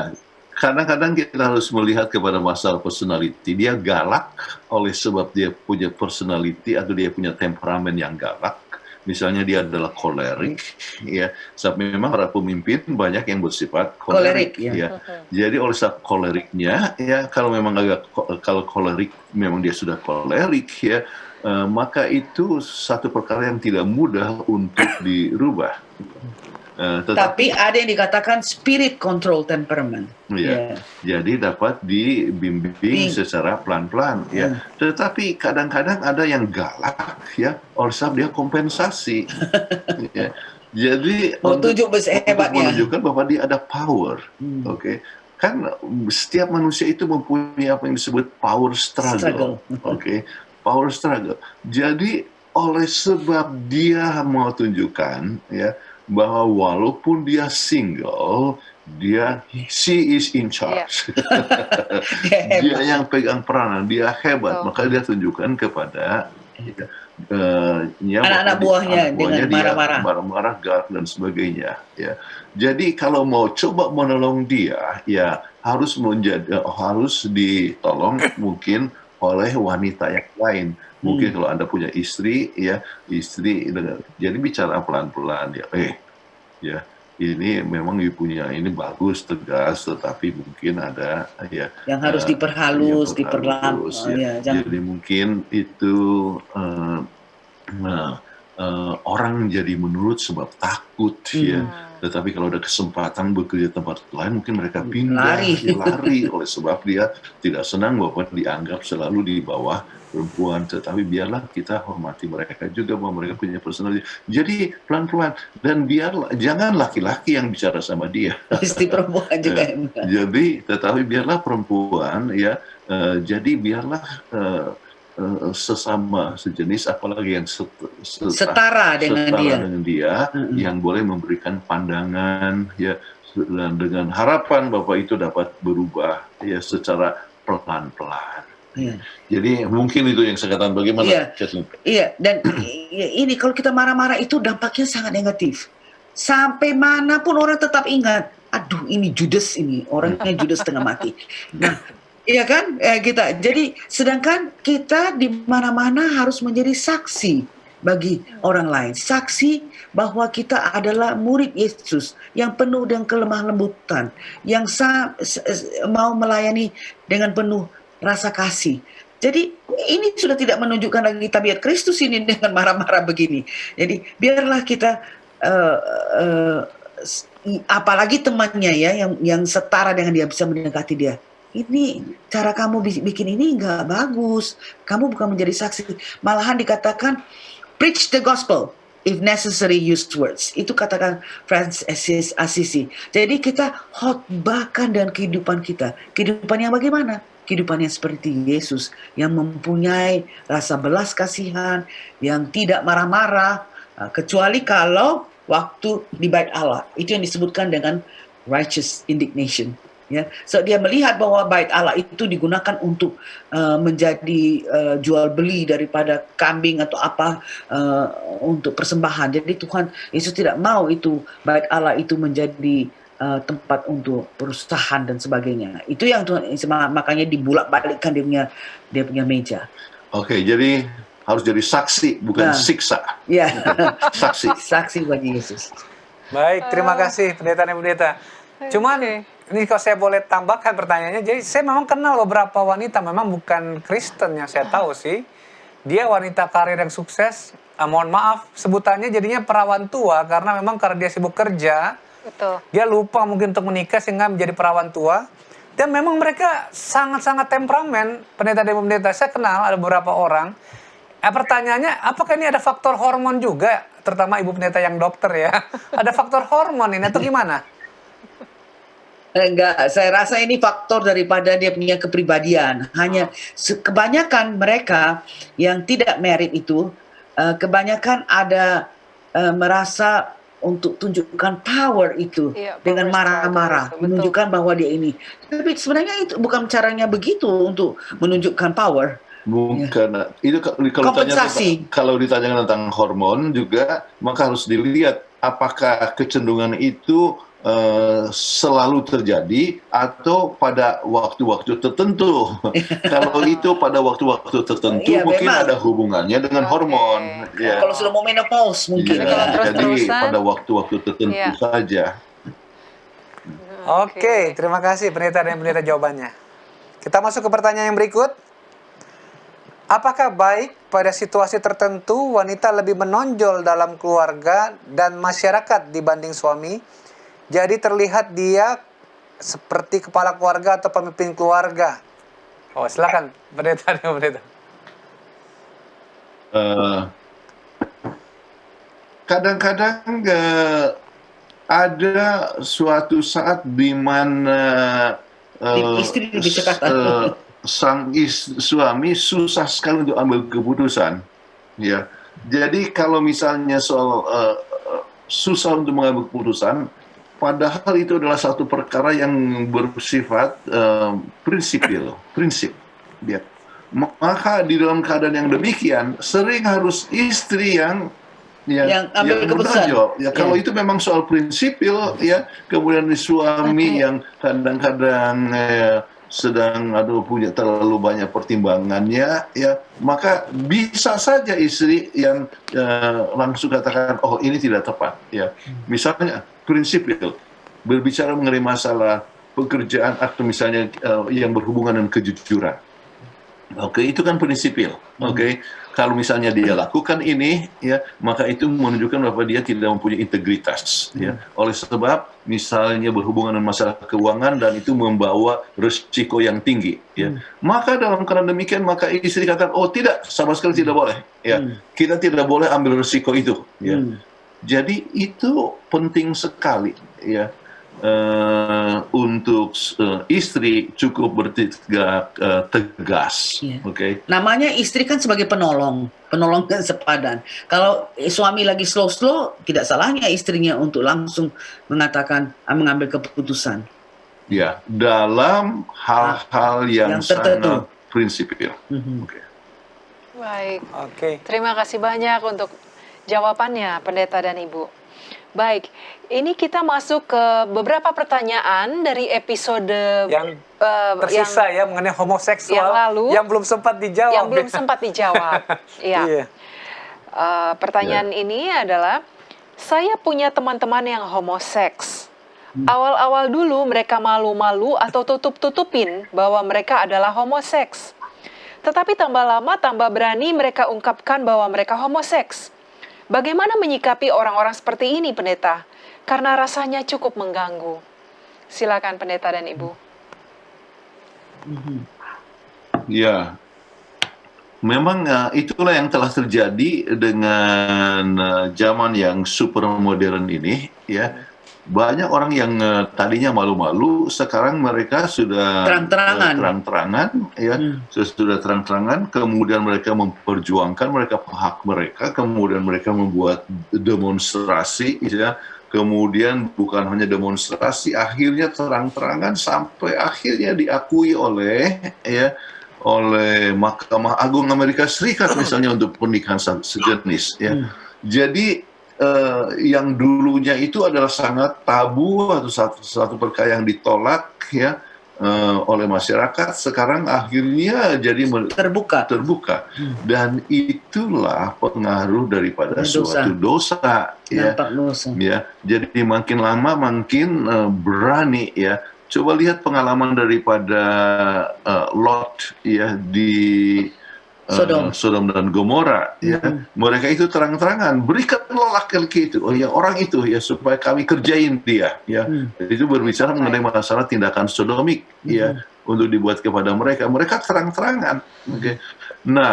kadang-kadang kita harus melihat kepada masalah personality. Dia galak oleh sebab dia punya personality atau dia punya temperamen yang galak. Misalnya dia adalah kolerik, ya. Sebab memang para pemimpin banyak yang bersifat kolerik, Kolerik, ya. Jadi oleh sebab koleriknya, ya kalau memang kalau kolerik memang dia sudah kolerik, ya, maka itu satu perkara yang tidak mudah untuk dirubah. Tapi ada yang dikatakan spirit control temperament. Ya, jadi dapat dibimbing secara pelan-pelan, ya. Tetapi kadang-kadang ada yang galak, ya, oleh sebab dia kompensasi. Ya. Jadi untuk menunjukkan bahwa dia ada power, oke. Kan setiap manusia itu mempunyai apa yang disebut power struggle. Oke. Power struggle. Jadi oleh sebab dia mau tunjukkan, ya, bahwa walaupun dia single, she is in charge. Dia yang pegang peranan, dia hebat. Maka dia tunjukkan kepada anak-anak buahnya dengan marah-marah, galak dan sebagainya. Ya. Jadi kalau mau coba menolong dia, ya harus ditolong mungkin oleh wanita yang lain. Mungkin kalau Anda punya istri, ya istri, jadi bicara pelan-pelan, ya ini memang punya ini bagus, tegas, tetapi mungkin ada ya yang harus diperhalus, diperlambat. Ya. Jadi mungkin itu orang jadi menurut sebab takut, ya. Tetapi kalau ada kesempatan bekerja tempat lain, mungkin mereka pindah, lari oleh sebab dia tidak senang bahwa dianggap selalu di bawah perempuan. Tetapi biarlah kita hormati mereka juga, bahwa mereka punya personality. Jadi pelan-pelan, dan jangan laki-laki yang bicara sama dia. Pasti perempuan juga. Jadi tetapi biarlah perempuan, ya. Jadi biarlah sesama sejenis, apalagi yang setara dengan dia, yang boleh memberikan pandangan, ya, dan dengan harapan bahwa itu dapat berubah, ya, secara pelan-pelan. Jadi mungkin itu yang saya katakan. Bagaimana? Iya, dan ini kalau kita marah-marah itu dampaknya sangat negatif. Sampai manapun orang tetap ingat aduh ini Judas ini, orangnya Judas setengah mati. Nah, iya kan? Jadi sedangkan kita di mana-mana harus menjadi saksi bagi orang lain. Saksi bahwa kita adalah murid Yesus yang penuh dengan kelemah lembutan, yang mau melayani dengan penuh rasa kasih. Jadi ini sudah tidak menunjukkan lagi tabiat Kristus ini dengan marah-marah begini. Jadi biarlah kita apalagi temannya ya yang setara dengan dia bisa mendekati dia. Ini cara kamu bikin ini nggak bagus. Kamu bukan menjadi saksi. Malahan dikatakan preach the gospel. If necessary, use words. Itu katakan Francis Assisi. Jadi kita khotbahkan dengan kehidupan kita. Kehidupan yang bagaimana? Kehidupan yang seperti Yesus. Yang mempunyai rasa belas kasihan. Yang tidak marah-marah. Kecuali kalau waktu di bait Allah. Itu yang disebutkan dengan righteous indignation. Ya, so dia melihat bahwa bait Allah itu digunakan untuk menjadi jual beli daripada kambing atau apa untuk persembahan. Jadi Tuhan Yesus tidak mau itu bait Allah itu menjadi tempat untuk perusahaan dan sebagainya. Itu yang Tuhan makanya dibulak-balikkan dia punya meja. Oke, jadi harus jadi saksi bukan siksa. Ya, Saksi bagi Yesus. Baik, terima kasih pendeta dan pendeta. Cuman ini kalau saya boleh tambahkan pertanyaannya, jadi saya memang kenal beberapa wanita, memang bukan Kristen yang saya tahu sih. Dia wanita karir yang sukses, mohon maaf sebutannya jadinya perawan tua karena memang karena dia sibuk kerja. Betul. Dia lupa mungkin untuk menikah sehingga menjadi perawan tua. Dan memang mereka sangat-sangat temperamen, pendeta dan pendeta. Saya kenal ada beberapa orang. Pertanyaannya, apakah ini ada faktor hormon juga? Terutama ibu pendeta yang dokter ya. Ada faktor hormon ini atau gimana? Enggak, saya rasa ini faktor daripada dia punya kepribadian. Hanya kebanyakan mereka yang tidak married itu, kebanyakan ada merasa untuk tunjukkan power itu dengan marah-marah, menunjukkan bahwa dia ini. Tapi sebenarnya itu bukan caranya begitu untuk menunjukkan power. Bukan, itu kalau ditanya tentang hormon juga, maka harus dilihat apakah kecenderungan itu selalu terjadi atau pada waktu-waktu tertentu. Kalau itu pada waktu-waktu tertentu mungkin memang ada hubungannya dengan hormon. Ya. Kalau sudah mau menopause mungkin. Ya, jadi pada waktu-waktu tertentu saja. Oke, terima kasih pendeta dan pendeta jawabannya. Kita masuk ke pertanyaan yang berikut. Apakah baik pada situasi tertentu wanita lebih menonjol dalam keluarga dan masyarakat dibanding suami? Jadi terlihat dia seperti kepala keluarga atau pemimpin keluarga. Oh, silakan pendeta dan pendeta. Kadang-kadang ada suatu saat di mana istri sang suami susah sekali untuk ambil keputusan. Ya, jadi kalau misalnya soal susah untuk mengambil keputusan, padahal itu adalah satu perkara yang bersifat prinsip. Ya. Maka di dalam keadaan yang demikian, sering harus istri yang ambil keputusan. Ya, kalau itu memang soal prinsipil, ya, kemudian suami yang kadang-kadang sedang punya terlalu banyak pertimbangannya, ya, maka bisa saja istri yang langsung katakan, oh ini tidak tepat, ya. Misalnya prinsipil, berbicara mengenai masalah pekerjaan atau misalnya yang berhubungan dengan kejujuran. Oke, itu kan prinsipil. Oke, kalau misalnya dia lakukan ini, ya, maka itu menunjukkan bahwa dia tidak mempunyai integritas. Ya, oleh sebab misalnya berhubungan dengan masalah keuangan dan itu membawa risiko yang tinggi. Ya, maka dalam keadaan demikian maka istri katakan, oh tidak, sama sekali tidak boleh. Ya, kita tidak boleh ambil risiko itu. Ya, jadi itu penting sekali. Ya. Untuk istri cukup bertindak tegas. Oke. Namanya istri kan sebagai penolong dan sepadan. Kalau suami lagi slow, tidak salahnya istrinya untuk langsung mengatakan, mengambil keputusan. Ya, dalam hal-hal yang sangat prinsipil. Baik. Terima kasih banyak untuk jawabannya, pendeta dan ibu. Baik, ini kita masuk ke beberapa pertanyaan dari episode Yang yang tersisa ya mengenai homoseksual yang lalu, yang belum sempat dijawab. belum sempat dijawab. Iya. Iya. Pertanyaan ini adalah, saya punya teman-teman yang homoseks. Awal-awal dulu mereka malu-malu atau tutup-tutupin bahwa mereka adalah homoseks. Tetapi tambah lama tambah berani mereka ungkapkan bahwa mereka homoseks. Bagaimana menyikapi orang-orang seperti ini, Pendeta? Karena rasanya cukup mengganggu. Silakan Pendeta dan Ibu. Ya, memang itulah yang telah terjadi dengan zaman yang super modern ini, ya. Banyak orang yang tadinya malu-malu, sekarang mereka sudah terang-terangan, ya, sudah terang-terangan. Kemudian mereka memperjuangkan hak mereka, kemudian mereka membuat demonstrasi, ya. Kemudian bukan hanya demonstrasi, akhirnya terang-terangan sampai akhirnya diakui oleh Mahkamah Agung Amerika Serikat misalnya untuk pernikahan sejenis, ya. Jadi yang dulunya itu adalah sangat tabu atau satu perkara yang ditolak, ya, oleh masyarakat, sekarang akhirnya jadi terbuka. Dan itulah pengaruh daripada suatu dosa, ya. Ya, jadi makin lama makin berani, ya. Coba lihat pengalaman daripada Lot, ya, di Sodom dan Gomora, ya. Mereka itu terang-terangan, berikanlah laki-laki itu, orang itu, ya, supaya kami kerjain dia, ya. Itu berbicara mengenai masalah tindakan sodomik, ya, untuk dibuat kepada mereka. Mereka terang-terangan. Nah,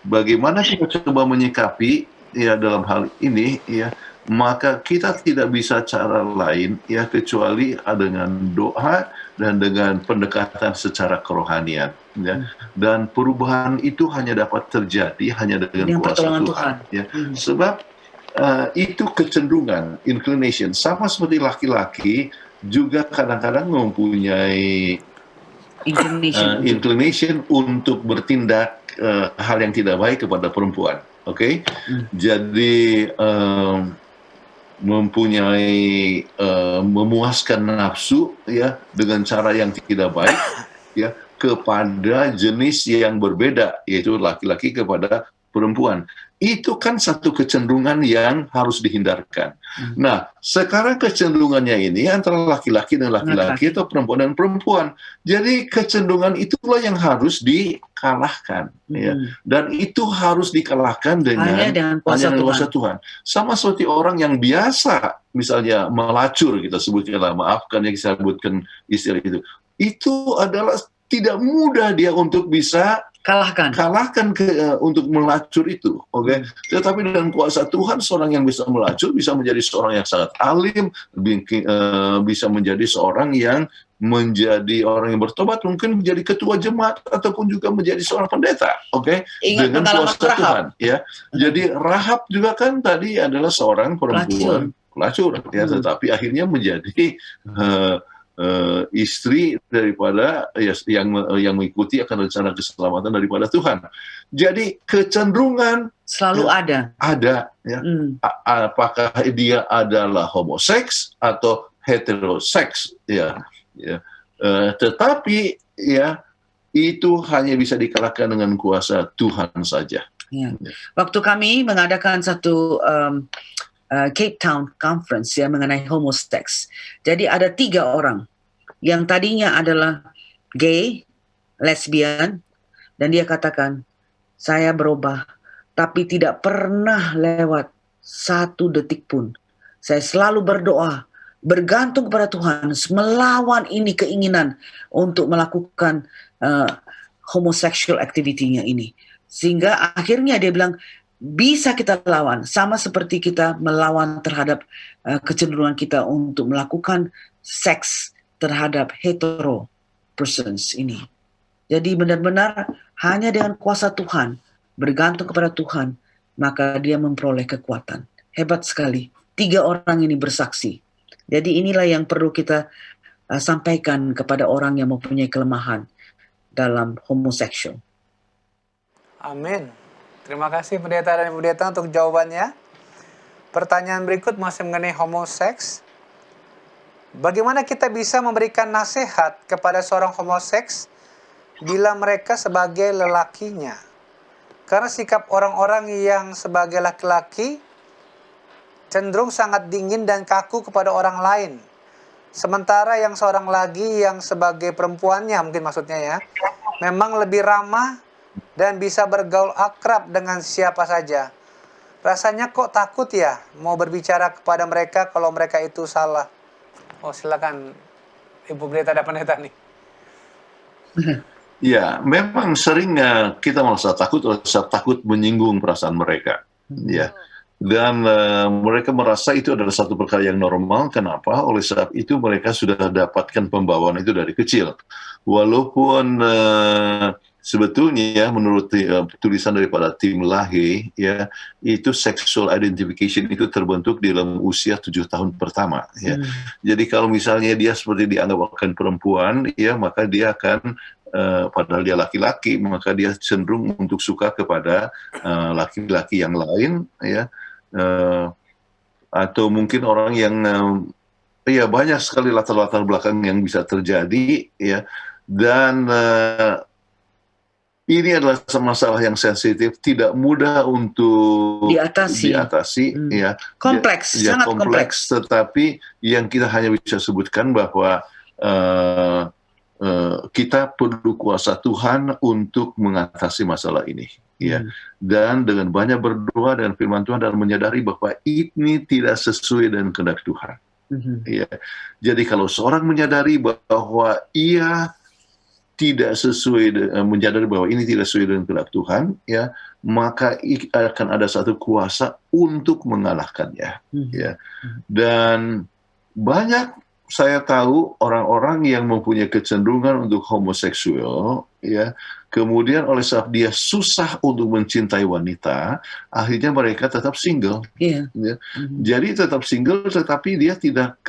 bagaimana kita coba menyikapi, ya, dalam hal ini, ya, maka kita tidak bisa cara lain, ya, kecuali dengan doa dan dengan pendekatan secara kerohanian, ya. Dan perubahan itu hanya dapat terjadi hanya dengan kuasa Tuhan, ya. Sebab itu kecenderungan, inclination, sama seperti laki-laki juga kadang-kadang mempunyai inclination untuk bertindak hal yang tidak baik kepada perempuan, Jadi mempunyai memuaskan nafsu, ya, dengan cara yang tidak baik, ya, kepada jenis yang berbeda, yaitu laki-laki kepada perempuan. Itu kan satu kecenderungan yang harus dihindarkan. Nah, sekarang kecenderungannya ini antara laki-laki dan laki-laki atau perempuan dan perempuan. Jadi kecenderungan itulah yang harus dikalahkan, ya. Dan itu harus dikalahkan dengan kuasa Tuhan. Sama seperti orang yang biasa, misalnya melacur, kita sebutkan, maafkan yang saya sebutkan istilah itu. Itu adalah tidak mudah dia untuk bisa kalahkan untuk melacur itu, Tetapi dengan kuasa Tuhan, seorang yang bisa melacur bisa menjadi seorang yang sangat alim, bisa menjadi seorang yang menjadi orang yang bertobat, mungkin menjadi ketua jemaat ataupun juga menjadi seorang pendeta, dengan kuasa Tuhan, ya. Jadi Rahab juga kan tadi adalah seorang perempuan pelacur, ya, tetapi akhirnya menjadi istri daripada yang mengikuti akan rencana keselamatan daripada Tuhan. Jadi kecenderungan selalu ada, ya. Apakah dia adalah homoseks atau heteroseks, ya. Tetapi, ya, itu hanya bisa dikalahkan dengan kuasa Tuhan saja. Ya. Waktu kami mengadakan satu Cape Town Conference, ya, mengenai homoseks. Jadi ada 3 orang yang tadinya adalah gay, lesbian, dan dia katakan, saya berubah, tapi tidak pernah lewat 1 detik pun. Saya selalu berdoa, bergantung kepada Tuhan, melawan ini keinginan untuk melakukan homosexual activity-nya ini. Sehingga akhirnya dia bilang, bisa kita lawan, sama seperti kita melawan terhadap kecenderungan kita untuk melakukan seks terhadap hetero persons ini. Jadi benar-benar hanya dengan kuasa Tuhan, bergantung kepada Tuhan, maka dia memperoleh kekuatan. Hebat sekali. 3 orang ini bersaksi. Jadi inilah yang perlu kita sampaikan kepada orang yang mempunyai kelemahan dalam homoseksual. Amin. Terima kasih Pendeta dan Ibu Pendeta untuk jawabannya. pertanyaan berikut masih mengenai homoseks. Bagaimana kita bisa memberikan nasihat kepada seorang homoseks bila mereka sebagai lelakinya? Karena sikap orang-orang yang sebagai laki-laki cenderung sangat dingin dan kaku kepada orang lain. Sementara yang seorang lagi yang sebagai perempuannya, mungkin maksudnya ya, memang lebih ramah dan bisa bergaul akrab dengan siapa saja. Rasanya kok takut ya mau berbicara kepada mereka kalau mereka itu salah. Oh, silakan Ibu Pendeta, ada pendeta nih. Ya, memang sering kita merasa takut menyinggung perasaan mereka. Ya. Dan mereka merasa itu adalah satu perkara yang normal. Kenapa? Oleh sebab itu mereka sudah dapatkan pembawaan itu dari kecil. Walaupun sebetulnya ya, menurut tulisan daripada tim Lahey, ya, itu sexual identification itu terbentuk di dalam usia 7 tahun pertama. Ya. Jadi kalau misalnya dia seperti dianggap akan perempuan, ya, maka dia akan padahal dia laki-laki, maka dia cenderung untuk suka kepada laki-laki yang lain, ya. Atau mungkin orang yang ya banyak sekali latar-latar belakang yang bisa terjadi, ya. Dan ini adalah masalah yang sensitif, tidak mudah untuk diatasi, ya. Kompleks, ya, sangat kompleks. Tetapi yang kita hanya bisa sebutkan bahwa kita perlu kuasa Tuhan untuk mengatasi masalah ini, ya. Dan dengan banyak berdoa dan firman Tuhan dan menyadari bahwa ini tidak sesuai dengan kehendak Tuhan. Ya. Jadi kalau seorang menyadari bahwa ia tidak sesuai, menyadari bahwa ini tidak sesuai dengan kehendak Tuhan, ya, maka akan ada satu kuasa untuk mengalahkannya, ya. Dan banyak saya tahu orang-orang yang mempunyai kecenderungan untuk homoseksual, ya, kemudian oleh sebab dia susah untuk mencintai wanita, akhirnya mereka tetap single. Iya. Ya. Jadi tetap single, tetapi dia tidak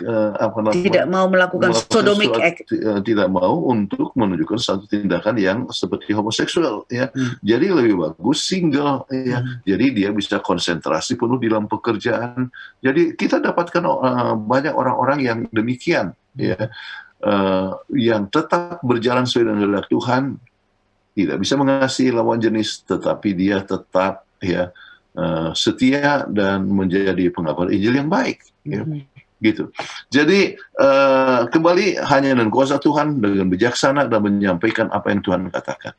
Tidak mau melakukan sodomic act. tidak mau untuk menunjukkan satu tindakan yang seperti homoseksual, ya. Jadi lebih bagus single, ya. Jadi dia bisa konsentrasi penuh di dalam pekerjaan. Jadi kita dapatkan banyak orang-orang yang demikian, ya, yang tetap berjalan sesuai dengan kehendak Tuhan, tidak bisa mengasihi lawan jenis, tetapi dia tetap, ya, setia dan menjadi pengabar Injil yang baik, ya. Gitu. Jadi kembali hanya dengan kuasa Tuhan, dengan bijaksana dan menyampaikan apa yang Tuhan katakan.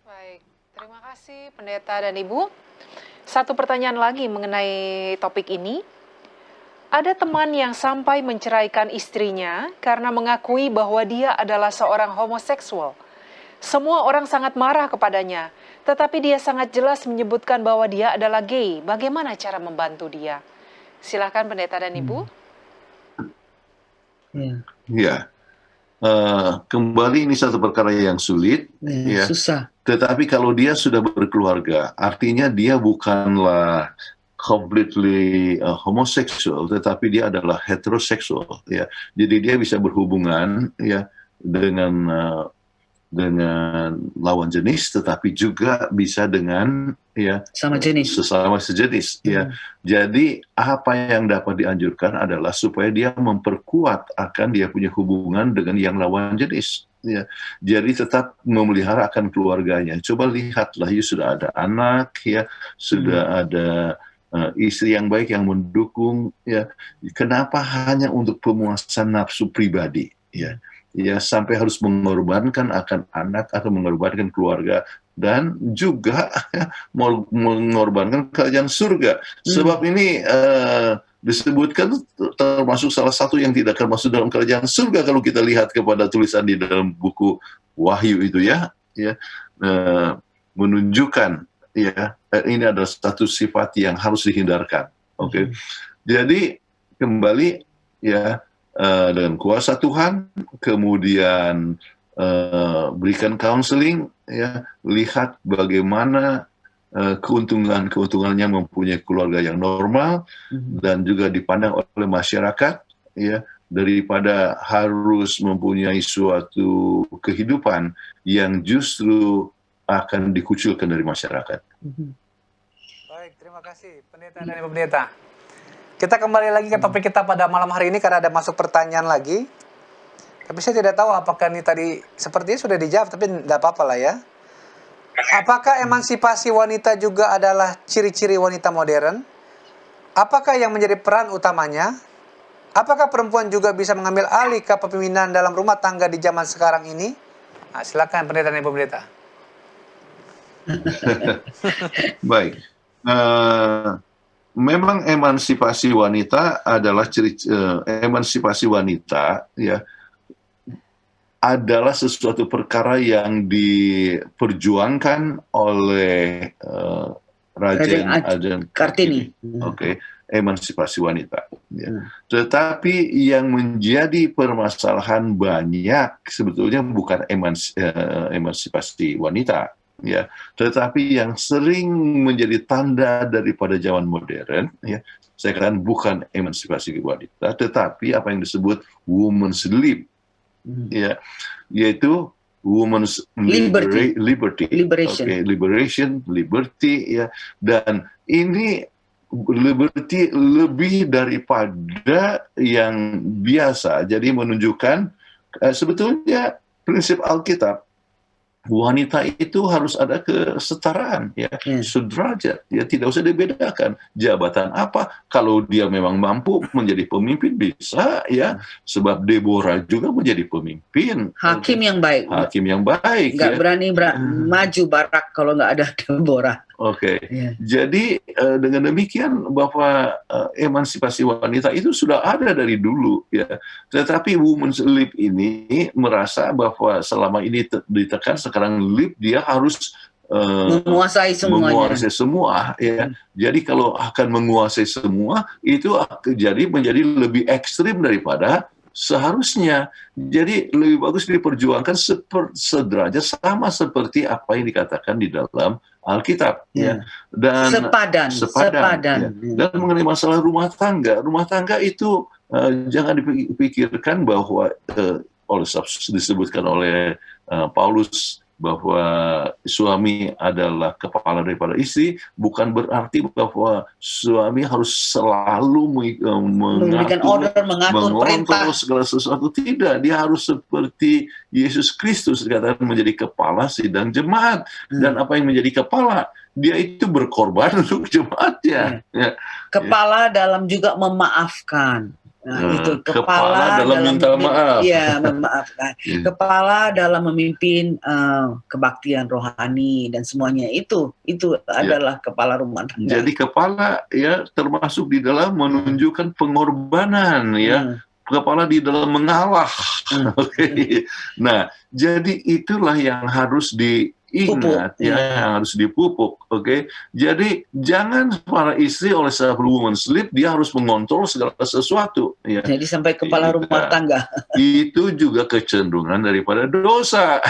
Baik, terima kasih Pendeta dan Ibu. Satu pertanyaan lagi mengenai topik ini. Ada teman yang sampai menceraikan istrinya karena mengakui bahwa dia adalah seorang homoseksual. Semua orang sangat marah kepadanya, tetapi dia sangat jelas menyebutkan bahwa dia adalah gay. Bagaimana cara membantu dia? Silakan Pendeta dan Ibu. Ya, kembali ini satu perkara yang sulit, ya. Susah. Tetapi kalau dia sudah berkeluarga, artinya dia bukanlah completely homoseksual, tetapi dia adalah heteroseksual, ya. Jadi dia bisa berhubungan, ya, dengan lawan jenis, tetapi juga bisa dengan, ya, sesama sejenis, ya. Jadi apa yang dapat dianjurkan adalah supaya dia memperkuat akan dia punya hubungan dengan yang lawan jenis, ya. Jadi tetap memelihara akan keluarganya. Coba lihatlah, ya, sudah ada anak, ya, sudah ada istri yang baik yang mendukung, ya. Kenapa hanya untuk pemuasan nafsu pribadi, ya? Ya, sampai harus mengorbankan akan anak atau mengorbankan keluarga dan juga mengorbankan kerajaan surga. Sebab ini disebutkan termasuk salah satu yang tidak termasuk dalam kerajaan surga kalau kita lihat kepada tulisan di dalam buku Wahyu itu, ya, menunjukkan, ya, ini adalah satu sifat yang harus dihindarkan. Oke. Jadi kembali, ya, dengan kuasa Tuhan, kemudian berikan counseling, ya, lihat bagaimana keuntungannya mempunyai keluarga yang normal dan juga dipandang oleh masyarakat, ya, daripada harus mempunyai suatu kehidupan yang justru akan dikucilkan dari masyarakat. Baik, terima kasih Pendeta dan Ibu Pendeta. Kita kembali lagi ke topik kita pada malam hari ini karena ada masuk pertanyaan lagi. Tapi saya tidak tahu apakah ini tadi sepertinya sudah dijawab, tapi tidak apa-apa lah ya. Apakah emansipasi wanita juga adalah ciri-ciri wanita modern? Apakah yang menjadi peran utamanya? Apakah perempuan juga bisa mengambil alih kepemimpinan dalam rumah tangga di zaman sekarang ini? Nah, silakan pendeta dan ibu pendeta. Baik. Memang emansipasi wanita adalah emansipasi wanita ya adalah sesuatu perkara yang diperjuangkan oleh Raden Kartini. Oke, emansipasi wanita. Ya. Tetapi yang menjadi permasalahan banyak sebetulnya bukan emansipasi wanita. Ya, tetapi yang sering menjadi tanda daripada zaman modern, ya, saya katakan bukan emansipasi wanita, tetapi apa yang disebut women's lib, ya, yaitu women's liberation, liberty, ya, dan ini liberty lebih daripada yang biasa, jadi menunjukkan sebetulnya prinsip Alkitab. Wanita itu harus ada kesetaraan, ya, sederajat, ya, tidak usah dibedakan jabatan apa. Kalau dia memang mampu menjadi pemimpin bisa, ya, sebab Deborah juga menjadi pemimpin. Hakim yang baik. Hakim yang baik. Nggak ya. berani maju Barak kalau nggak ada Deborah. Oke, Ya. jadi dengan demikian bahwa emansipasi wanita itu sudah ada dari dulu, ya. Tetapi women's lib ini merasa bahwa selama ini ditekan, sekarang lib dia harus Menguasai semuanya. menguasai semua, ya. Jadi kalau akan menguasai semua itu jadi menjadi lebih ekstrim daripada seharusnya. Jadi lebih bagus diperjuangkan sederajat sama seperti apa yang dikatakan di dalam Alkitab, ya. Dan Sepadan. ya. Dan mengenai masalah rumah tangga itu jangan dipikirkan bahwa disebutkan oleh Paulus bahwa suami adalah kepala daripada istri, bukan berarti bahwa suami harus selalu Memberikan order, mengatur perintah. segala sesuatu. Tidak, dia harus seperti Yesus Kristus dikatakan menjadi kepala sidang jemaat. Dan apa yang menjadi kepala? Dia itu berkorban untuk jemaatnya. Ya. Kepala dalam juga memaafkan. Nah, itu kepala dalam minta maaf. Iya, memaafkan. Kepala dalam memimpin kebaktian rohani dan semuanya itu adalah kepala rumah tangga. Jadi kepala ya termasuk di dalam menunjukkan pengorbanan, ya. Kepala di dalam mengalah. Okay. Nah, jadi itulah yang harus diingat, ya, yang harus dipupuk. Oke. Jadi jangan para istri oleh sebab women's lib dia harus mengontrol segala sesuatu, ya. Jadi sampai kepala rumah tangga. Itu juga kecenderungan daripada dosa.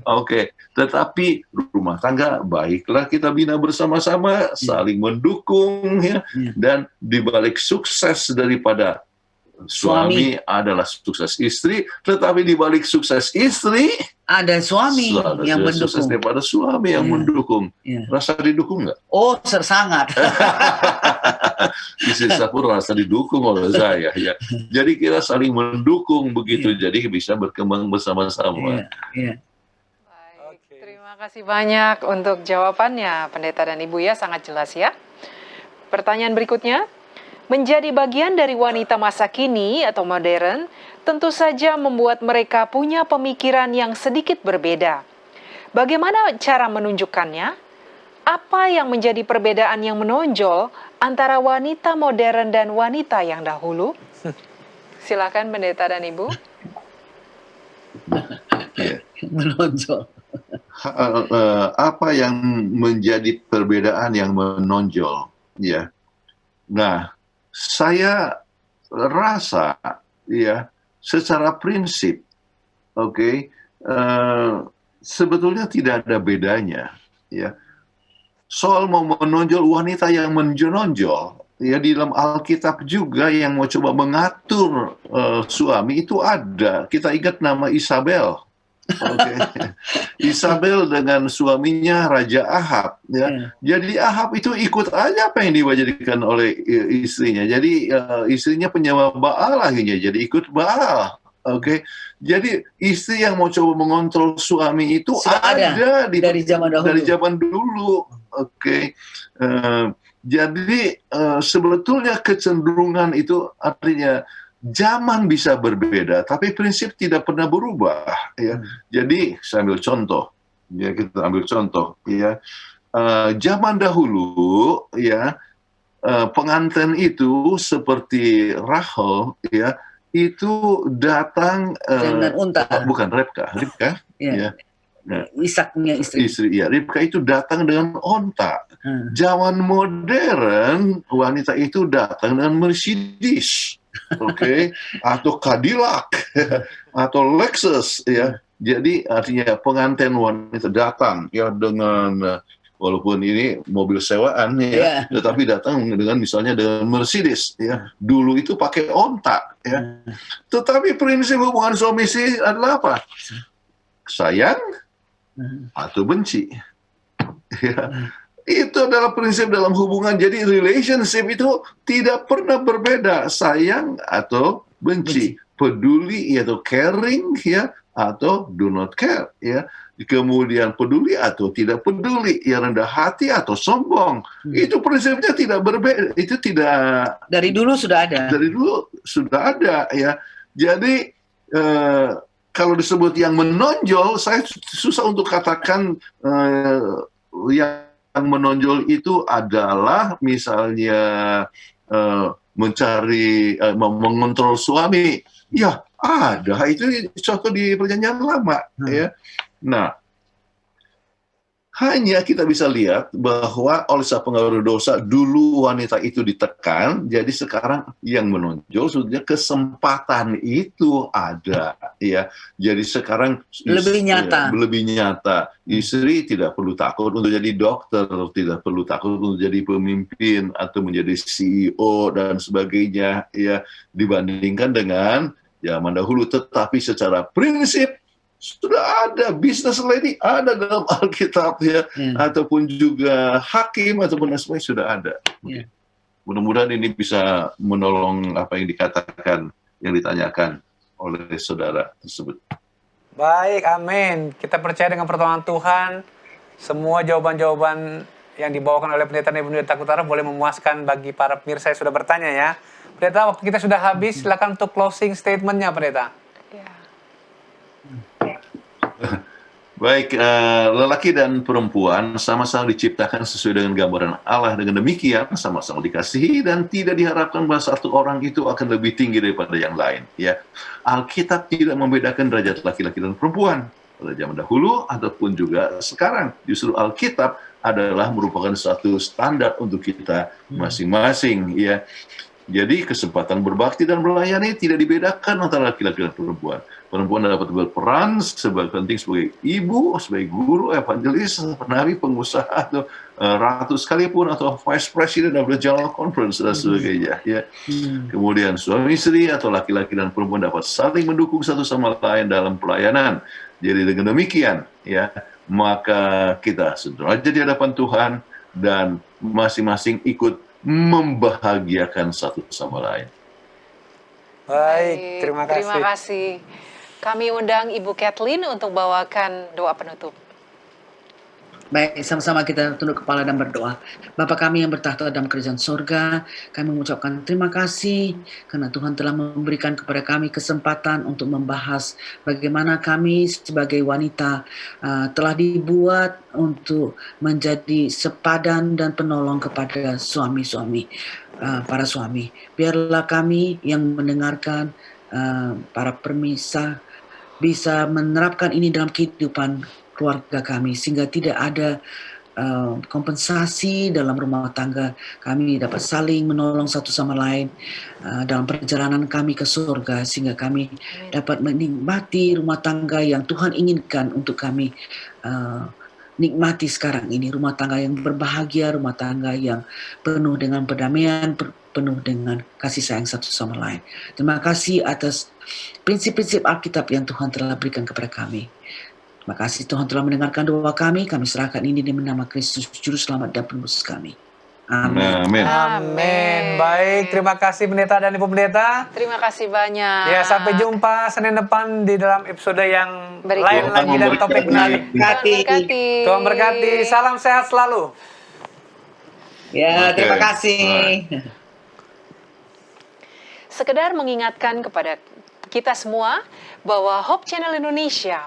Oke. Tetapi rumah tangga baiklah kita bina bersama-sama, saling mendukung, ya. Dan dibalik sukses daripada suami adalah sukses istri, tetapi di balik sukses istri ada suami yang sukses mendukung. daripada suami yang mendukung. Rasa didukung nggak? Oh, sangat. Istri saya pun rasa didukung oleh saya, ya. Jadi kita saling mendukung begitu, jadi bisa berkembang bersama-sama. Baik, terima kasih banyak untuk jawabannya Pendeta dan Ibu, ya, sangat jelas, ya. Pertanyaan berikutnya. Menjadi bagian dari wanita masa kini atau modern, tentu saja membuat mereka punya pemikiran yang sedikit berbeda. Bagaimana cara menunjukkannya? Apa yang menjadi perbedaan yang menonjol antara wanita modern dan wanita yang dahulu? Silakan Pendeta dan Ibu. Menonjol. Apa yang menjadi perbedaan yang menonjol, ya. Nah, saya rasa, ya, secara prinsip, sebetulnya tidak ada bedanya, ya. Soal mau menonjol, wanita yang menonjol, ya, di dalam Alkitab juga yang mau coba mengatur suami itu ada. Kita ingat nama Isabel. Isabel dengan suaminya Raja Ahab, ya. Jadi Ahab itu ikut aja apa yang diwajibkan oleh istrinya. Jadi istrinya penyembah Baal akhirnya jadi ikut Baal. Oke, jadi istri yang mau coba mengontrol suami itu Sudah ada dari zaman dahulu. Dari zaman dulu. Oke. Jadi sebetulnya kecenderungan itu artinya zaman bisa berbeda, tapi prinsip tidak pernah berubah. Ya, jadi saya ambil contoh. Ya, kita ambil contoh. Ya, zaman dahulu, ya, pengantin itu seperti Rahel, ya, itu datang dengan unta. Bukan Ribka, Ya. Ya. Ishaknya istri. Ya, Ribka itu datang dengan onta. Zaman modern wanita itu datang dengan Mercedes, oke, atau Cadillac, atau Lexus, ya. Jadi artinya pengantin wanita datang ya dengan walaupun ini mobil sewaan ya, tetapi datang dengan misalnya dengan Mercedes, ya. Dulu itu pakai onta, ya. Tetapi prinsip hubungan suami istri adalah apa? Sayang atau benci. Ya. Itu adalah prinsip dalam hubungan. Jadi relationship itu tidak pernah berbeda, sayang atau benci, peduli atau caring, ya, atau do not care, ya. Kemudian peduli atau tidak peduli, ya, rendah hati atau sombong. Itu prinsipnya tidak berbeda. Itu tidak, dari dulu sudah ada. Dari dulu sudah ada, ya. Jadi kalau disebut yang menonjol, saya susah untuk katakan yang menonjol itu adalah misalnya mencari mengontrol suami. Ya, ada, itu contoh di Perjanjian Lama, ya. Nah, hanya kita bisa lihat bahwa oleh sebab pengaruh dosa dulu wanita itu ditekan, jadi sekarang yang menonjol sudah kesempatan itu ada, ya. Jadi sekarang lebih nyata. Istri tidak perlu takut untuk jadi dokter, tidak perlu takut untuk jadi pemimpin atau menjadi CEO dan sebagainya, ya, dibandingkan dengan zaman dahulu. Tetapi secara prinsip sudah ada business lady, ada dalam Alkitab, ya, ataupun juga hakim ataupun sebagainya sudah ada. Mudah-mudahan ini bisa menolong apa yang dikatakan, yang ditanyakan oleh saudara tersebut. Baik, amin. Kita percaya dengan pertolongan Tuhan, semua jawaban-jawaban yang dibawakan oleh Pendeta Ibu Takut Arah boleh memuaskan bagi para pemirsa yang sudah bertanya, ya. Pendeta, waktu kita sudah habis, silakan untuk closing statement-nya, Pendeta. Baik, lelaki dan perempuan sama-sama diciptakan sesuai dengan gambaran Allah. Dengan demikian, sama-sama dikasihi dan tidak diharapkan bahwa satu orang itu akan lebih tinggi daripada yang lain. Ya, Alkitab tidak membedakan derajat laki-laki dan perempuan pada zaman dahulu ataupun juga sekarang. Justru Alkitab adalah merupakan satu standar untuk kita masing-masing. Ya, jadi kesempatan berbakti dan melayani tidak dibedakan antara laki-laki dan perempuan. Perempuan dapat berperan sebagai penting sebagai ibu, sebagai guru, evangelis, penabi, pengusaha, atau ratu sekalipun, atau vice president of the general conference dan sebagainya. Ya. Kemudian suami istri atau laki-laki dan perempuan dapat saling mendukung satu sama lain dalam pelayanan. Jadi dengan demikian, ya, maka kita sederajat di hadapan Tuhan dan masing-masing ikut membahagiakan satu sama lain. Baik, terima kasih. Terima kasih. Kami undang Ibu Kathleen untuk bawakan doa penutup. Baik, sama-sama kita tunduk kepala dan berdoa. Bapa kami yang bertahta dalam kerajaan surga, kami mengucapkan terima kasih karena Tuhan telah memberikan kepada kami kesempatan untuk membahas bagaimana kami sebagai wanita telah dibuat untuk menjadi sepadan dan penolong kepada suami-suami, para suami. Biarlah kami yang mendengarkan, para pemirsa, bisa menerapkan ini dalam kehidupan keluarga kami sehingga tidak ada kompensasi dalam rumah tangga kami, dapat saling menolong satu sama lain dalam perjalanan kami ke surga sehingga kami dapat menikmati rumah tangga yang Tuhan inginkan untuk kami nikmati sekarang ini, rumah tangga yang berbahagia, rumah tangga yang penuh dengan perdamaian, penuh dengan kasih sayang satu sama lain. Terima kasih atas prinsip-prinsip Alkitab yang Tuhan telah berikan kepada kami. Terima kasih Tuhan telah mendengarkan doa kami. Kami serahkan ini demi nama Kristus, Juru Selamat dan Penebus kami. Amin. Amin. Amin. Baik, terima kasih Pendeta dan Ibu Pendeta. Terima kasih banyak. Ya, sampai jumpa Senin depan di dalam episode yang Berikut. lain lagi dan topik menarik. Tuhan berkati. Tuhan berkati. Salam sehat selalu. Ya, Oke. terima kasih. Sekedar mengingatkan kepada kita semua bahwa Hope Channel Indonesia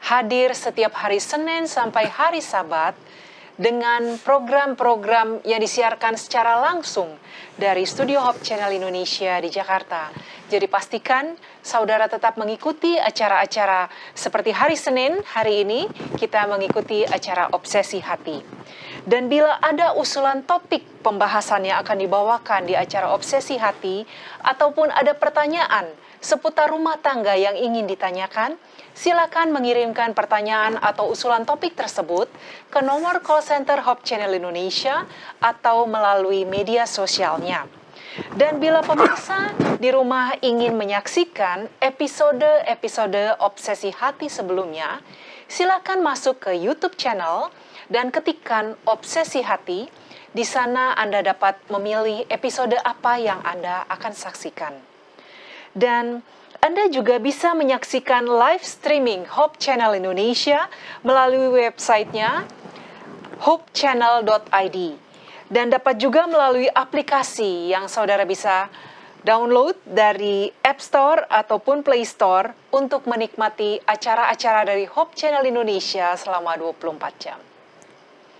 hadir setiap hari Senin sampai hari Sabat dengan program-program yang disiarkan secara langsung dari Studio Hope Channel Indonesia di Jakarta. Jadi pastikan saudara tetap mengikuti acara-acara seperti hari Senin, hari ini kita mengikuti acara Obsesi Hati. Dan bila ada usulan topik pembahasan yang akan dibawakan di acara Obsesi Hati, ataupun ada pertanyaan seputar rumah tangga yang ingin ditanyakan, silakan mengirimkan pertanyaan atau usulan topik tersebut ke nomor call center Hope Channel Indonesia atau melalui media sosialnya. Dan bila pemirsa di rumah ingin menyaksikan episode-episode Obsesi Hati sebelumnya, silakan masuk ke YouTube channel dan ketikkan Obsesi Hati. Di sana Anda dapat memilih episode apa yang Anda akan saksikan. Dan Anda juga bisa menyaksikan live streaming Hope Channel Indonesia melalui websitenya hopechannel.id. Dan dapat juga melalui aplikasi yang saudara bisa download dari App Store ataupun Play Store untuk menikmati acara-acara dari Hope Channel Indonesia selama 24 jam.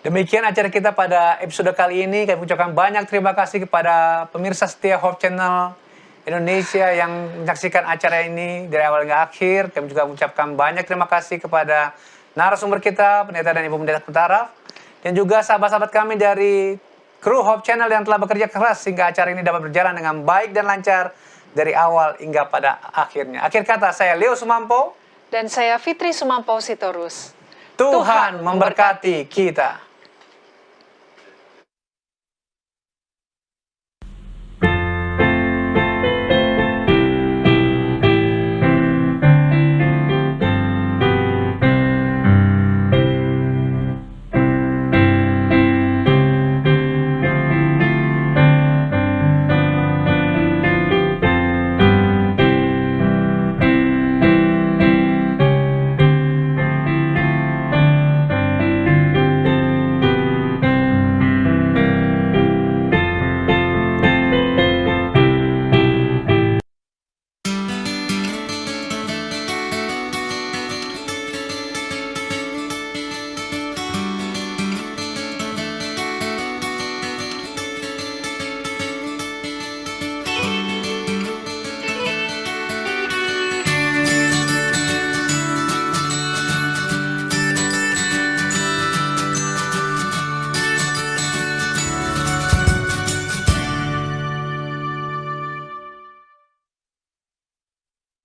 Demikian acara kita pada episode kali ini. Kami ucapkan banyak terima kasih kepada pemirsa setia Hope Channel Indonesia yang menyaksikan acara ini dari awal hingga akhir. Kami juga mengucapkan banyak terima kasih kepada narasumber kita, Pendeta dan Ibu Pendeta Pentaraf, dan juga sahabat-sahabat kami dari kru Hope Channel yang telah bekerja keras sehingga acara ini dapat berjalan dengan baik dan lancar dari awal hingga pada akhirnya. Akhir kata, saya Leo Sumampo. Dan saya Fitri Sumampo Sitorus. Tuhan memberkati kita.